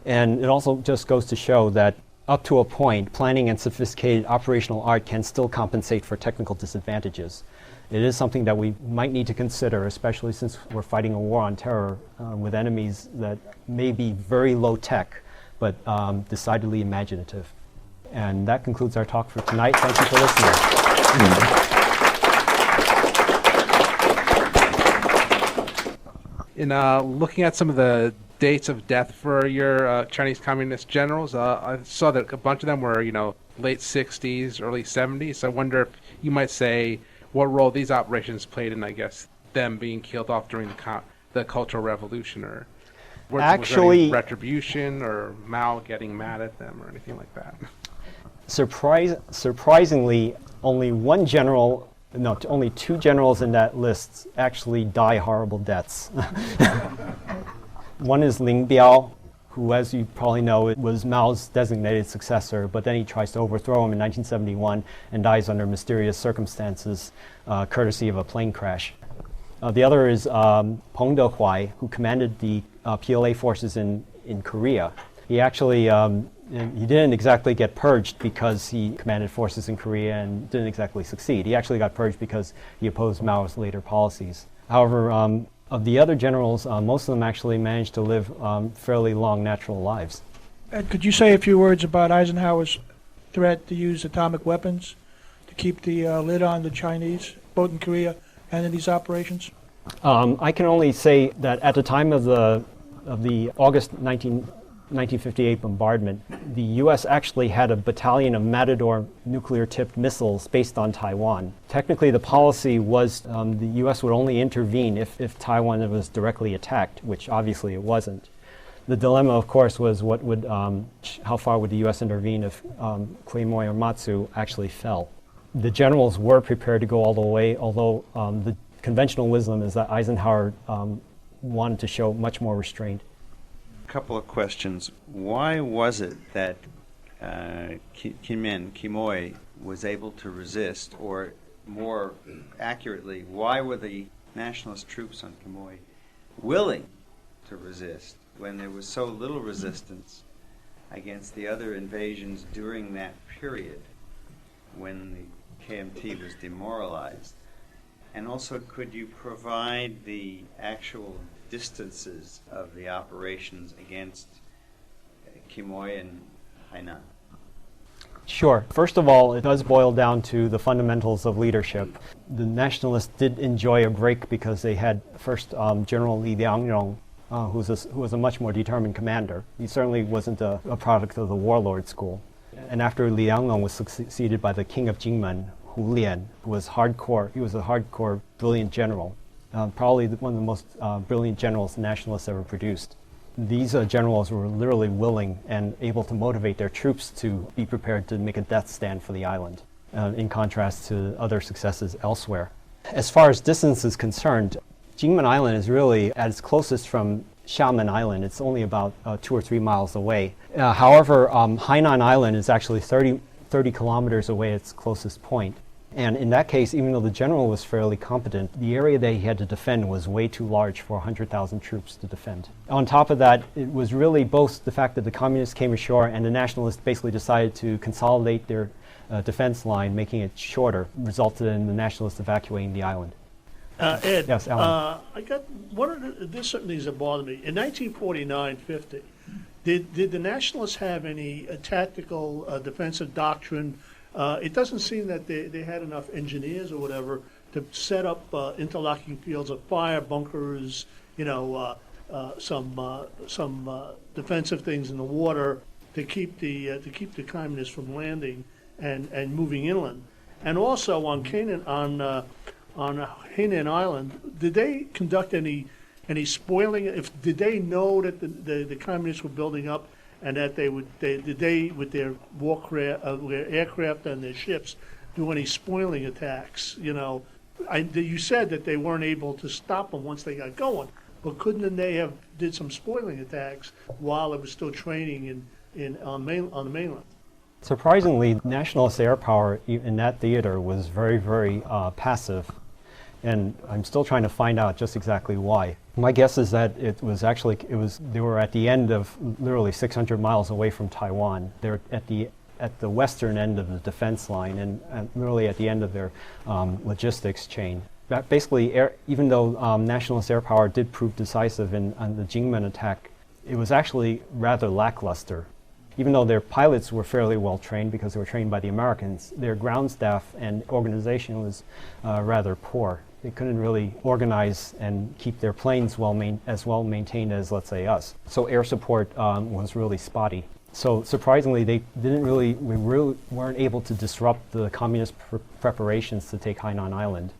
And it also just goes to show that up to a point, planning and sophisticated operational art can still compensate for technical disadvantages. It is something that we might need to consider, especially since we're fighting a war on terror with enemies that may be very low tech, but decidedly imaginative. And that concludes our talk for tonight. Thank you for listening. In looking at some of the dates of death for your Chinese communist generals, I saw that a bunch of them were, late 60s, early 70s. So I wonder if you might say what role these operations played in, I guess, them being killed off during the Cultural Revolution, or was there any retribution, or Mao getting mad at them, or anything like that? Surprisingly, only two generals in that list actually die horrible deaths. One is Ling Biao, who, as you probably know, was Mao's designated successor, but then he tries to overthrow him in 1971 and dies under mysterious circumstances, courtesy of a plane crash. The other is Peng Dehuai, who commanded the PLA forces in Korea. He actually he didn't exactly get purged because he commanded forces in Korea and didn't exactly succeed. He actually got purged because he opposed Mao's later policies. However, of the other generals, most of them actually managed to live fairly long natural lives. Ed, could you say a few words about Eisenhower's threat to use atomic weapons to keep the lid on the Chinese, both in Korea and in these operations? I can only say that at the time of the August 1958 bombardment, the U.S. actually had a battalion of Matador nuclear-tipped missiles based on Taiwan. Technically, the policy was the U.S. would only intervene if Taiwan was directly attacked, which obviously it wasn't. The dilemma, of course, was how far would the U.S. intervene if Quemoy or Matsu actually fell. The generals were prepared to go all the way, although the conventional wisdom is that Eisenhower wanted to show much more restraint. Couple of questions. Why was it that Quemoy was able to resist, or more accurately, why were the nationalist troops on Quemoy willing to resist when there was so little resistance against the other invasions during that period when the KMT was demoralized? And also, could you provide the actual distances of the operations against Quemoy and Hainan? Sure. First of all, it does boil down to the fundamentals of leadership. The nationalists did enjoy a break because they had first General Li Liangrong, who was a much more determined commander. He certainly wasn't a product of the warlord school. And after Li Liangrong was succeeded by the king of Jingmen, Hu Lian, who was hardcore. He was a hardcore, brilliant general, probably one of the most brilliant generals the nationalists ever produced. These generals were literally willing and able to motivate their troops to be prepared to make a death stand for the island, in contrast to other successes elsewhere. As far as distance is concerned, Jingmen Island is really at its closest from Xiamen Island. It's only about 2 or 3 miles away. However, Hainan Island is actually 30 kilometers away at its closest point. And in that case, even though the general was fairly competent, the area that he had to defend was way too large for 100,000 troops to defend. On top of that, it was really both the fact that the communists came ashore and the nationalists basically decided to consolidate their defense line, making it shorter, resulted in the nationalists evacuating the island. Ed, Yes, Alan. I got one of there's certain things that bother me. In 1949-50, did the nationalists have any tactical defensive doctrine? It doesn't seem that they had enough engineers or whatever to set up interlocking fields of fire, bunkers, some defensive things in the water to keep the communists from landing and moving inland. And also on Hainan Island, did they conduct any spoiling? Did they know that the communists were building up, and that did they with their their aircraft and their ships do any spoiling attacks? You said that they weren't able to stop them once they got going, but couldn't they have did some spoiling attacks while it was still training on the mainland? Surprisingly, nationalist air power in that theater was very, very passive. And I'm still trying to find out just exactly why. My guess is that they were at the end of literally 600 miles away from Taiwan. They're at the western end of the defense line and literally at the end of their logistics chain. Basically, even though nationalist air power did prove decisive in the Jingmen attack, it was actually rather lackluster. Even though their pilots were fairly well trained because they were trained by the Americans, their ground staff and organization was rather poor. They couldn't really organize and keep their planes as well maintained as, let's say, us. So air support was really spotty. So surprisingly, we really weren't able to disrupt the communist preparations to take Hainan Island.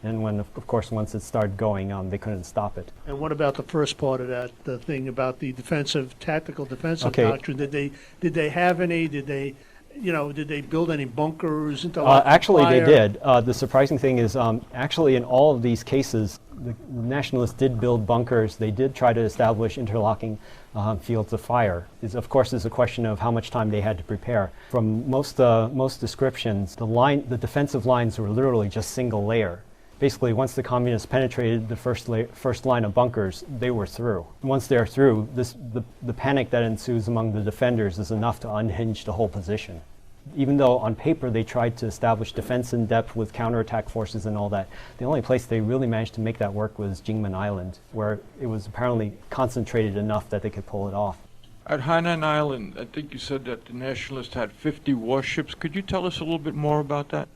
And once it started going, they couldn't stop it. And what about the first part of that, the thing about the tactical defensive Okay. doctrine? Did they have any? Did they build any bunkers? Actually, they did. The surprising thing is, actually, in all of these cases, the nationalists did build bunkers. They did try to establish interlocking fields of fire. Of course, it's a question of how much time they had to prepare. From most descriptions, the defensive lines were literally just single layer. Basically, once the communists penetrated the first line of bunkers, they were through. Once they're through, the panic that ensues among the defenders is enough to unhinge the whole position. Even though on paper they tried to establish defense in depth with counterattack forces and all that, the only place they really managed to make that work was Jingmen Island, where it was apparently concentrated enough that they could pull it off. At Hainan Island, I think you said that the nationalists had 50 warships. Could you tell us a little bit more about that?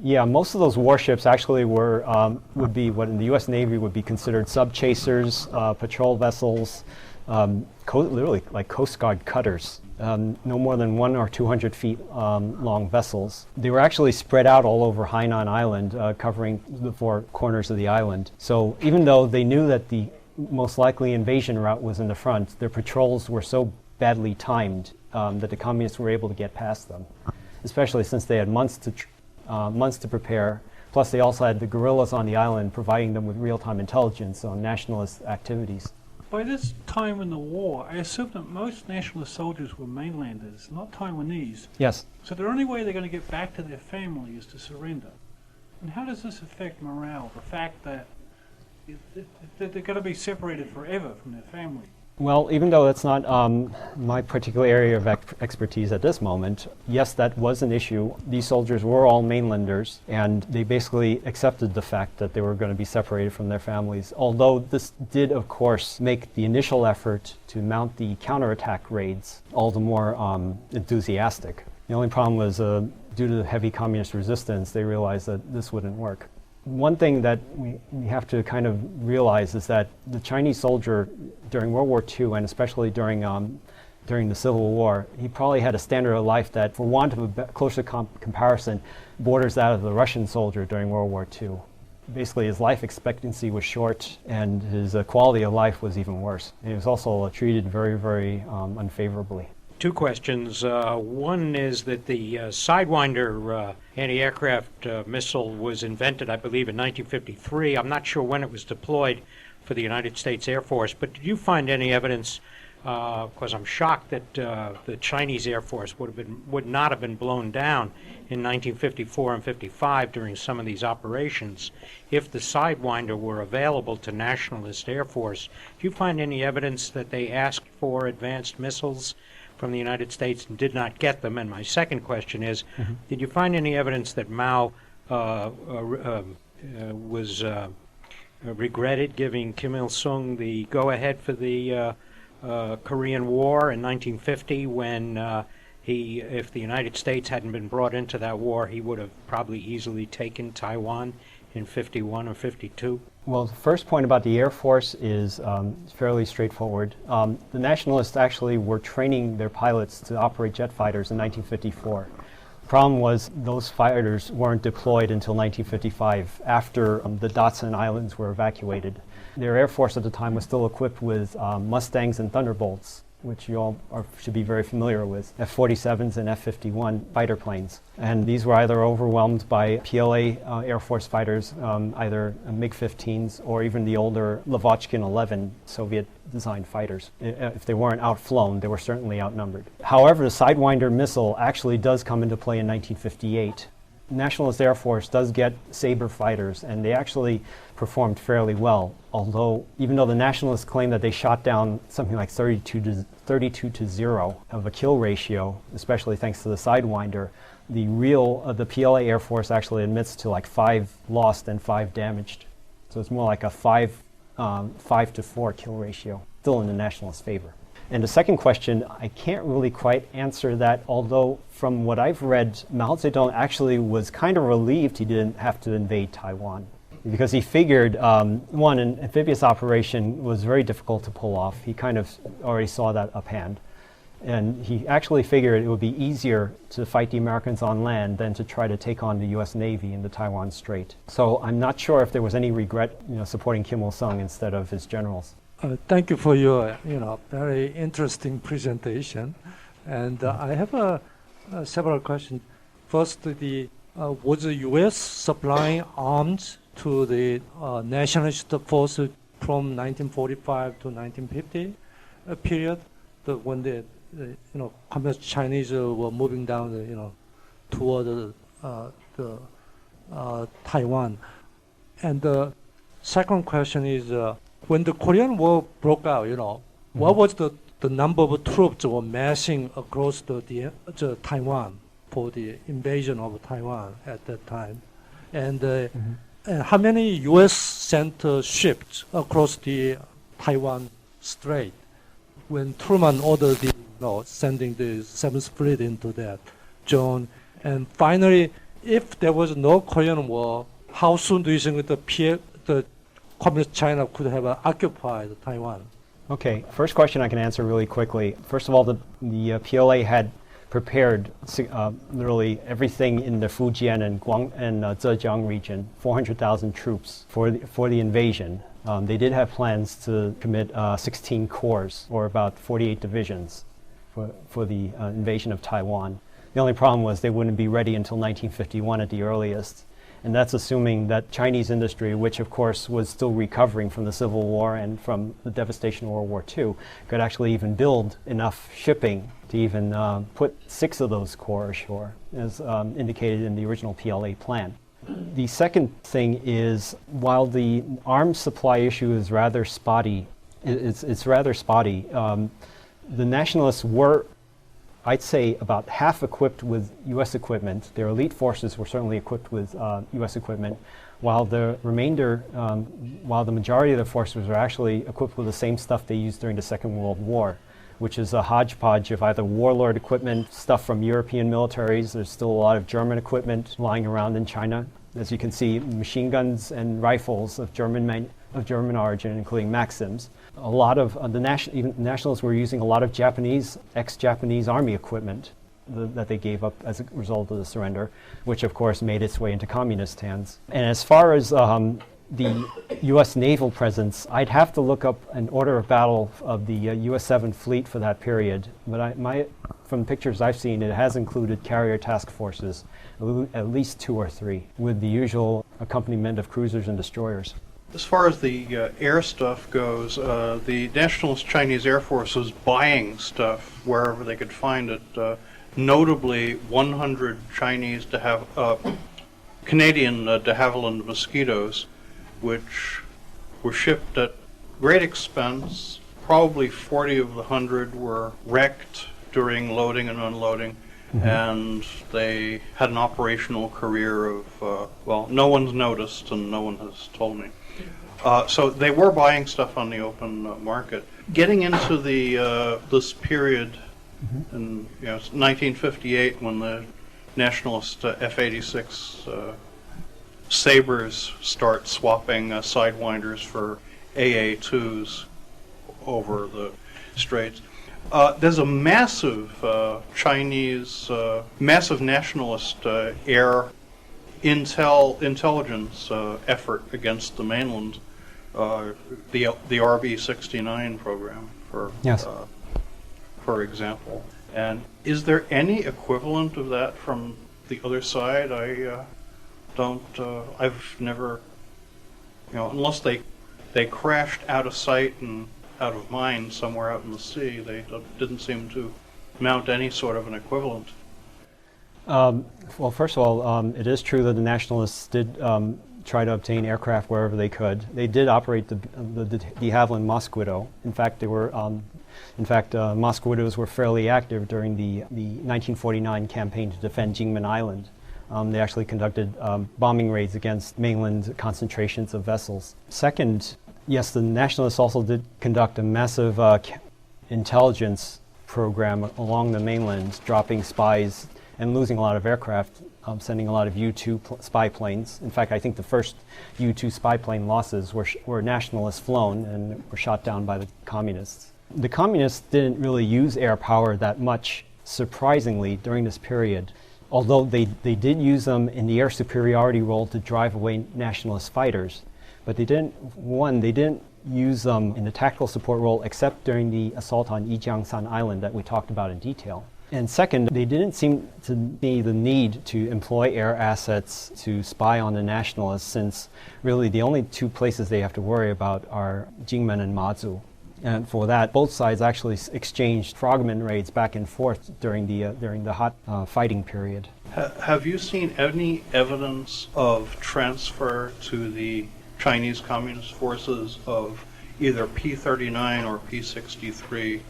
Yeah, most of those warships actually would be what in the U.S. Navy would be considered sub-chasers, patrol vessels, literally like Coast Guard cutters, no more than 100 or 200 feet long vessels. They were actually spread out all over Hainan Island, covering the 4 corners of the island. So even though they knew that the most likely invasion route was in the front, their patrols were so badly timed that the communists were able to get past them, especially since they had months to prepare. Plus, they also had the guerrillas on the island providing them with real-time intelligence on nationalist activities. By this time in the war, I assume that most nationalist soldiers were mainlanders, not Taiwanese. Yes. So the only way they're going to get back to their family is to surrender. And how does this affect morale? The fact that they're going to be separated forever from their family. Well, even though that's not my particular area of expertise at this moment, yes, that was an issue. These soldiers were all mainlanders, and they basically accepted the fact that they were going to be separated from their families, although this did, of course, make the initial effort to mount the counterattack raids all the more enthusiastic. The only problem was due to the heavy communist resistance, they realized that this wouldn't work. One thing that we have to kind of realize is that the Chinese soldier during World War II, and especially during the Civil War, he probably had a standard of life that, for want of a closer comparison, borders that of the Russian soldier during World War II. Basically, his life expectancy was short, and his quality of life was even worse. And he was also treated very, very unfavorably. Two questions. One is that the Sidewinder anti-aircraft missile was invented, I believe, in 1953. I'm not sure when it was deployed for the United States Air Force, but did you find any evidence, because I'm shocked that the Chinese Air Force would not have been blown down in 1954 and 55 during some of these operations, if the Sidewinder were available to Nationalist Air Force? Do you find any evidence that they asked for advanced missiles from the United States and did not get them? And my second question is, did you find any evidence that Mao was regretted giving Kim Il-sung the go-ahead for the Korean War in 1950, when if the United States hadn't been brought into that war, he would have probably easily taken Taiwan in 51 or 52? Well, the first point about the Air Force is fairly straightforward. The Nationalists actually were training their pilots to operate jet fighters in 1954. The problem was those fighters weren't deployed until 1955, after the Dotson Islands were evacuated. Their Air Force at the time was still equipped with Mustangs and Thunderbolts, which you all should be very familiar with, F-47s and F-51 fighter planes. And these were either overwhelmed by PLA Air Force fighters, either MiG-15s or even the older Lavochkin 11 Soviet-designed fighters. If they weren't outflown, they were certainly outnumbered. However, the Sidewinder missile actually does come into play in 1958. Nationalist Air Force does get Sabre fighters, and they actually performed fairly well. Although, even though the Nationalists claim that they shot down something like 32 to 0 of a kill ratio, especially thanks to the Sidewinder, the PLA Air Force actually admits to like 5 lost and 5 damaged. So it's more like a 5 to 4 kill ratio, still in the Nationalists' favor. And the second question, I can't really quite answer that, although from what I've read, Mao Zedong actually was kind of relieved he didn't have to invade Taiwan, because he figured, one, an amphibious operation was very difficult to pull off. He kind of already saw that uphand. And he actually figured it would be easier to fight the Americans on land than to try to take on the U.S. Navy in the Taiwan Strait. So I'm not sure if there was any regret, supporting Kim Il-sung instead of his generals. Thank you for your, very interesting presentation. And I have several questions. First, was the U.S. supplying arms to the nationalist force from 1945 to 1950 period, when the communist Chinese were moving down, toward Taiwan? And the second question is, when the Korean War broke out, what was the number of troops were massing across the Taiwan for the invasion of Taiwan at that time? And how many U.S. sent ships across the Taiwan Strait when Truman ordered sending the 7th Fleet into that zone? And finally, if there was no Korean War, how soon do you think the Communist China could have occupied Taiwan? Okay, first question I can answer really quickly. First of all, the PLA had prepared literally everything in the Fujian and Zhejiang region, 400,000 troops for the invasion. They did have plans to commit 16 corps, or about 48 divisions, for the invasion of Taiwan. The only problem was they wouldn't be ready until 1951 at the earliest. And that's assuming that Chinese industry, which of course was still recovering from the Civil War and from the devastation of World War II, could actually even build enough shipping to even put 6 of those corps ashore, as indicated in the original PLA plan. The second thing is, while the arms supply issue is rather spotty, it's rather spotty, the Nationalists were, I'd say, about half equipped with U.S. equipment. Their elite forces were certainly equipped with U.S. equipment, while the majority of the forces were actually equipped with the same stuff they used during the Second World War, which is a hodgepodge of either warlord equipment, stuff from European militaries. There's still a lot of German equipment lying around in China. As you can see, machine guns and rifles of German origin, including Maxims. A lot of even nationalists were using a lot of ex-Japanese army equipment that they gave up as a result of the surrender, which of course made its way into communist hands. And as far as the U.S. naval presence, I'd have to look up an order of battle of the U.S. 7th Fleet for that period. But from the pictures I've seen, it has included carrier task forces, at least 2 or 3, with the usual accompaniment of cruisers and destroyers. As far as the air stuff goes, the Nationalist Chinese Air Force was buying stuff wherever they could find it. Notably, 100 Chinese Canadian de Havilland mosquitoes, which were shipped at great expense. Probably 40 of the 100 were wrecked during loading and unloading, and they had an operational career of, well, no one's noticed and no one has told me. So they were buying stuff on the open market. Getting into this period, in 1958, when the nationalist F-86 Sabres start swapping Sidewinders for AA-2s over the Straits. There's a massive massive nationalist air intelligence effort against the mainland, the RB-69 program, for example. And is there any equivalent of that from the other side? I've never, unless they crashed out of sight and out of mind somewhere out in the sea, they didn't seem to mount any sort of an equivalent. Well, first of all, it is true that the nationalists did try to obtain aircraft wherever they could. They did operate the de Havilland Mosquito. In fact, Mosquitoes were fairly active during the 1949 campaign to defend Jingmen Island. They actually conducted bombing raids against mainland concentrations of vessels. Second, yes, the nationalists also did conduct a massive intelligence program along the mainland, dropping spies and losing a lot of aircraft, sending a lot of U-2 spy planes. In fact, I think the first U-2 spy plane losses were nationalist flown and were shot down by the communists. The communists didn't really use air power that much, surprisingly, during this period. Although they did use them in the air superiority role to drive away nationalist fighters, but they didn't use them in the tactical support role except during the assault on Yijiangsan Island that we talked about in detail. And second, they didn't seem to be the need to employ air assets to spy on the nationalists, since really the only 2 places they have to worry about are Jingmen and Mazu. And for that, both sides actually exchanged frogmen raids back and forth during the hot fighting period. Have you seen any evidence of transfer to the Chinese Communist forces of either P-39 or P-63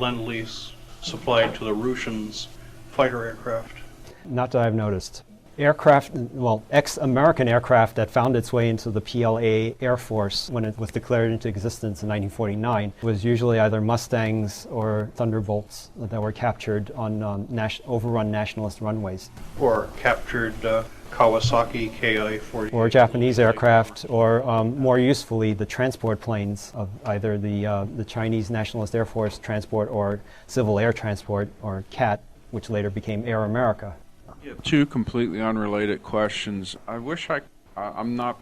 Lend-Lease supplied to the Russians fighter aircraft? Not that I've noticed. Aircraft, well, ex-American aircraft that found its way into the PLA Air Force when it was declared into existence in 1949 was usually either Mustangs or Thunderbolts that were captured on overrun nationalist runways. Or captured Kawasaki Ki-40. Or Japanese aircraft, or more usefully, the transport planes of either the Chinese Nationalist Air Force transport or Civil Air Transport, or CAT, which later became Air America. Yeah, 2 completely unrelated questions. I wish I'm not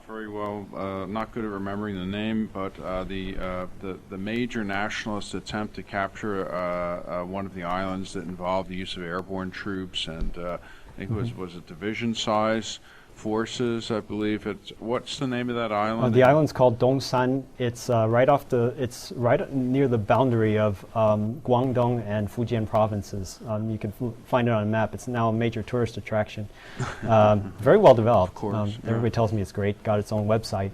very well, not good at remembering the name, but the major nationalist attempt to capture one of the islands that involved the use of airborne troops, and I think it was a division-size forces, I believe. What's the name of that island? The island's called Dongsan. It's right near the boundary of Guangdong and Fujian provinces. You can find it on a map. It's now a major tourist attraction. Very well developed. Of course. Everybody tells me it's great. Got its own website.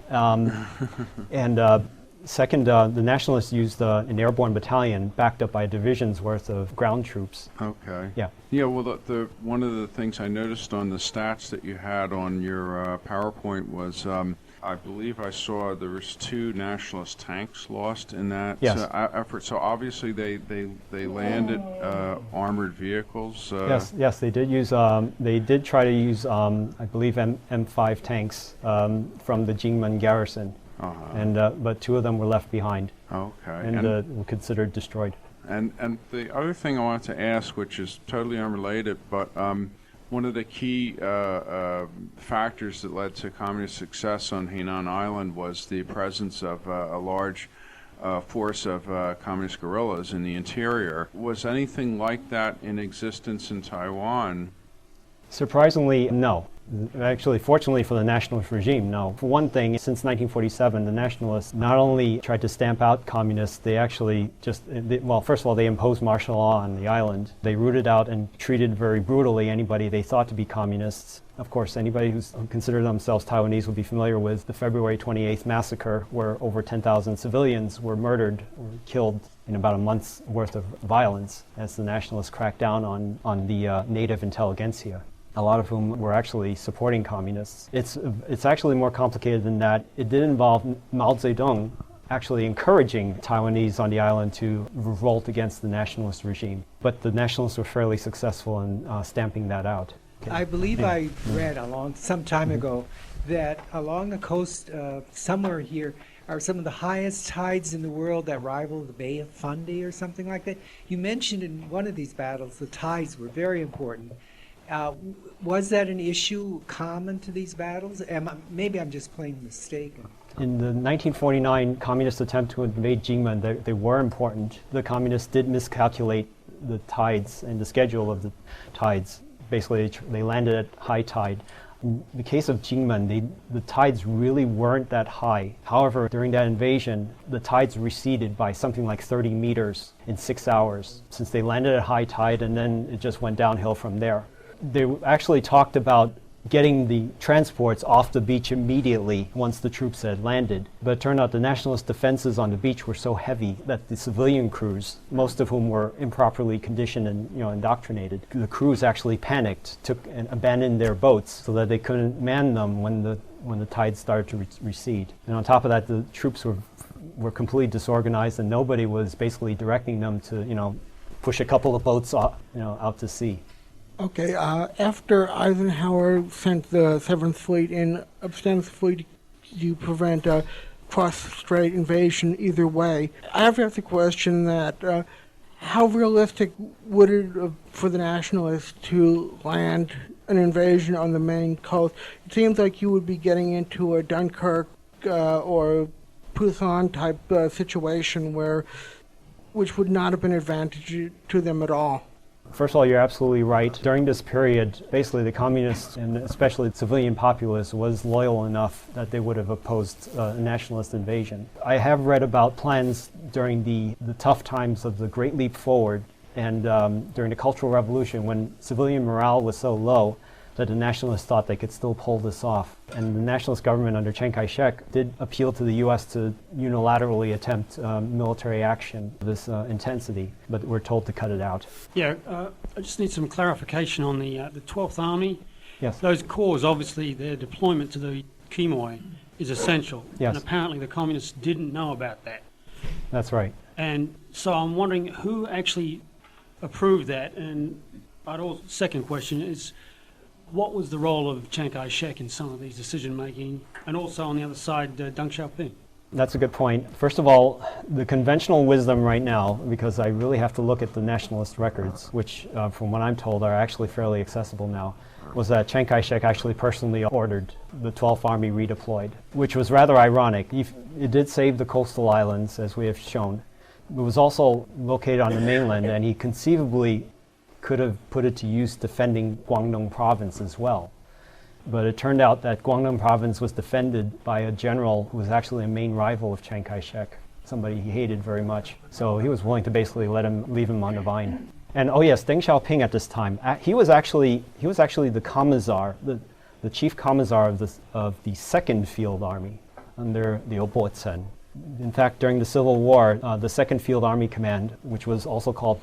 And Second, the Nationalists used an airborne battalion backed up by a division's worth of ground troops. Okay. Yeah. Yeah, well, the one of the things I noticed on the stats that you had on your PowerPoint was, I believe I saw there was 2 Nationalist tanks lost in that Yes. effort. So obviously they landed armored vehicles. Yes, they did use. They did try to use, I believe, M5 tanks from the Jingmen garrison, and but 2 of them were left behind. Okay. And were considered destroyed. And the other thing I wanted to ask, which is totally unrelated, but one of the key factors that led to communist success on Hainan Island was the presence of a large force of communist guerrillas in the interior. Was anything like that in existence in Taiwan? Surprisingly, no. Actually, fortunately for the nationalist regime, no. For one thing, since 1947, the nationalists not only tried to stamp out communists, they actually first of all, they imposed martial law on the island. They rooted out and treated very brutally anybody they thought to be communists. Of course, anybody who considered themselves Taiwanese would be familiar with the February 28th massacre, where over 10,000 civilians were murdered or killed in about a month's worth of violence as the nationalists cracked down on the native intelligentsia, a lot of whom were actually supporting communists. It's actually more complicated than that. It did involve Mao Zedong actually encouraging Taiwanese on the island to revolt against the nationalist regime. But the nationalists were fairly successful in stamping that out. I believe I read some time ago that along the coast somewhere here are some of the highest tides in the world that rival the Bay of Fundy or something like that. You mentioned in one of these battles the tides were very important. Was that an issue common to these battles? Maybe I'm just plain mistaken. In the 1949 communist attempt to invade Jingmen, they were important. The communists did miscalculate the tides and the schedule of the tides. Basically, they landed at high tide. In the case of Jingmen, the tides really weren't that high. However, during that invasion, the tides receded by something like 30 meters in 6 hours, since they landed at high tide and then it just went downhill from there. They actually talked about getting the transports off the beach immediately once the troops had landed. But it turned out the nationalist defenses on the beach were so heavy that the civilian crews, most of whom were improperly conditioned and indoctrinated, the crews actually panicked, took and abandoned their boats so that they couldn't man them when the tide started to recede. And on top of that, the troops were completely disorganized, and nobody was basically directing them to push a couple of boats out to sea. Okay, after Eisenhower sent the 7th Fleet in ostensibly to prevent a cross-strait invasion either way, I have to ask the question that how realistic would it for the nationalists to land an invasion on the main coast? It seems like you would be getting into a Dunkirk or Pusan type situation which would not have been advantageous to them at all. First of all, you're absolutely right. During this period, basically the communists, and especially the civilian populace, was loyal enough that they would have opposed a nationalist invasion. I have read about plans during the tough times of the Great Leap Forward and during the Cultural Revolution, when civilian morale was so low that the nationalists thought they could still pull this off. And the nationalist government under Chiang Kai-shek did appeal to the U.S. to unilaterally attempt military action of this intensity, but we're told to cut it out. Yeah, I just need some clarification on the 12th Army. Yes. Those corps, obviously, their deployment to the Quemoy is essential. Yes. And apparently the communists didn't know about that. That's right. And so I'm wondering who actually approved that. And second question is, what was the role of Chiang Kai-shek in some of these decision-making? And also on the other side, Deng Xiaoping. That's a good point. First of all, the conventional wisdom right now, because I really have to look at the nationalist records, which from what I'm told are actually fairly accessible now, was that Chiang Kai-shek actually personally ordered the 12th Army redeployed, which was rather ironic. It did save the coastal islands, as we have shown. It was also located on the mainland, and he conceivably could have put it to use defending Guangdong province as well. But it turned out that Guangdong province was defended by a general who was actually a main rival of Chiang Kai-shek, somebody he hated very much. So he was willing to basically leave him on the vine. And oh yes, Deng Xiaoping at this time, he was actually the commissar, the chief commissar of the 2nd Field Army under the Obo Chen. In fact, during the Civil War, the 2nd Field Army Command, which was also called,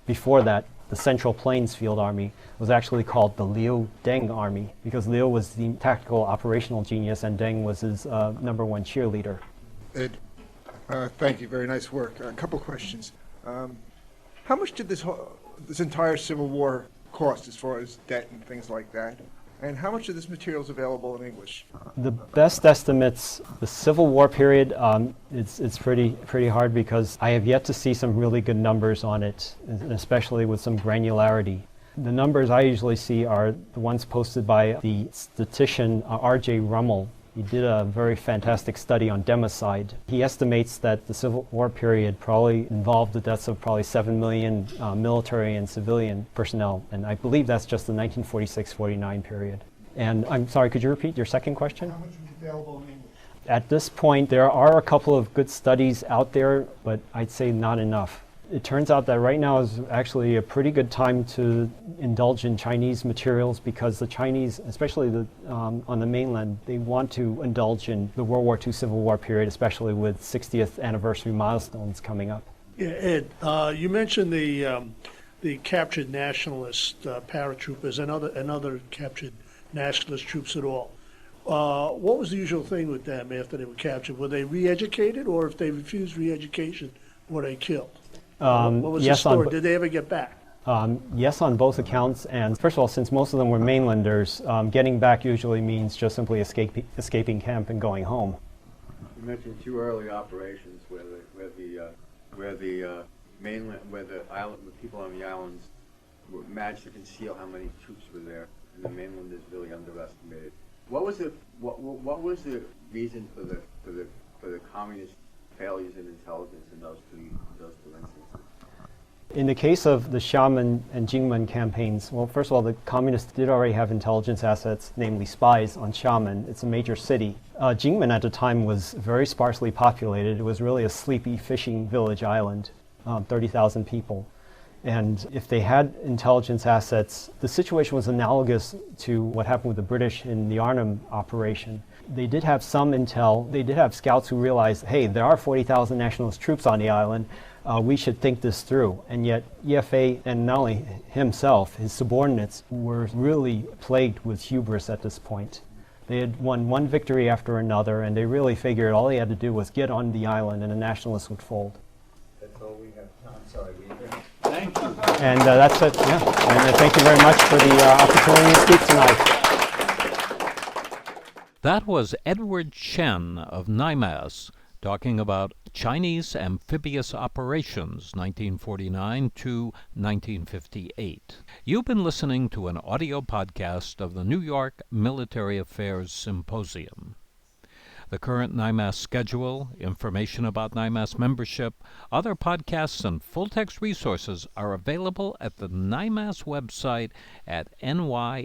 before that, the Central Plains Field Army, was actually called the Liu Deng Army, because Liu was the tactical operational genius and Deng was his #1 cheerleader. Ed, thank you. Very nice work. A couple questions. How much did this entire Civil War cost as far as debt and things like that? And how much of this material is available in English? The best estimates, the Civil War period, it's pretty hard because I have yet to see some really good numbers on it, and especially with some granularity. The numbers I usually see are the ones posted by the statistician R.J. Rummel. He did a very fantastic study on democide. He estimates that the Civil War period probably involved the deaths of probably 7 million military and civilian personnel, and I believe that's just the 1946-49 period. And I'm sorry, could you repeat your second question? How much is available in English? At this point, there are a couple of good studies out there, but I'd say not enough. It turns out that right now is actually a pretty good time to indulge in Chinese materials because the Chinese, especially on the mainland, they want to indulge in the World War II Civil War period, especially with 60th anniversary milestones coming up. Yeah, Ed, you mentioned the captured nationalist paratroopers and other captured nationalist troops at all. What was the usual thing with them after they were captured? Were they re-educated, or if they refused re-education, were they killed? What was the story? Did they ever get back? Yes, on both accounts. And first of all, since most of them were mainlanders, getting back usually means just simply escaping camp and going home. You mentioned 2 early operations where the people on the islands managed to conceal how many troops were there, and the mainlanders really underestimated. What was the reason for the communist failures in intelligence in those two instances? In the case of the Xiamen and Jingmen campaigns, well, first of all, the communists did already have intelligence assets, namely spies on Xiamen. It's a major city. Jingmen at the time was very sparsely populated. It was really a sleepy fishing village island, 30,000 people. And if they had intelligence assets, the situation was analogous to what happened with the British in the Arnhem operation. They did have some intel. They did have scouts who realized, hey, there are 40,000 nationalist troops on the island. We should think this through. And yet EFA, and not only himself, his subordinates, were really plagued with hubris at this point. They had won one victory after another, and they really figured all they had to do was get on the island and the nationalists would fold. That's all we have. No, I'm sorry. Thank you. And that's it, yeah. And thank you very much for the opportunity to speak tonight. That was Edward Chen of NIMAS talking about Chinese amphibious operations 1949 to 1958. You've been listening to an audio podcast of the New York Military Affairs Symposium. The current NIMAS schedule, information about NIMAS membership, other podcasts, and full-text resources are available at the NIMAS website at nymas.org.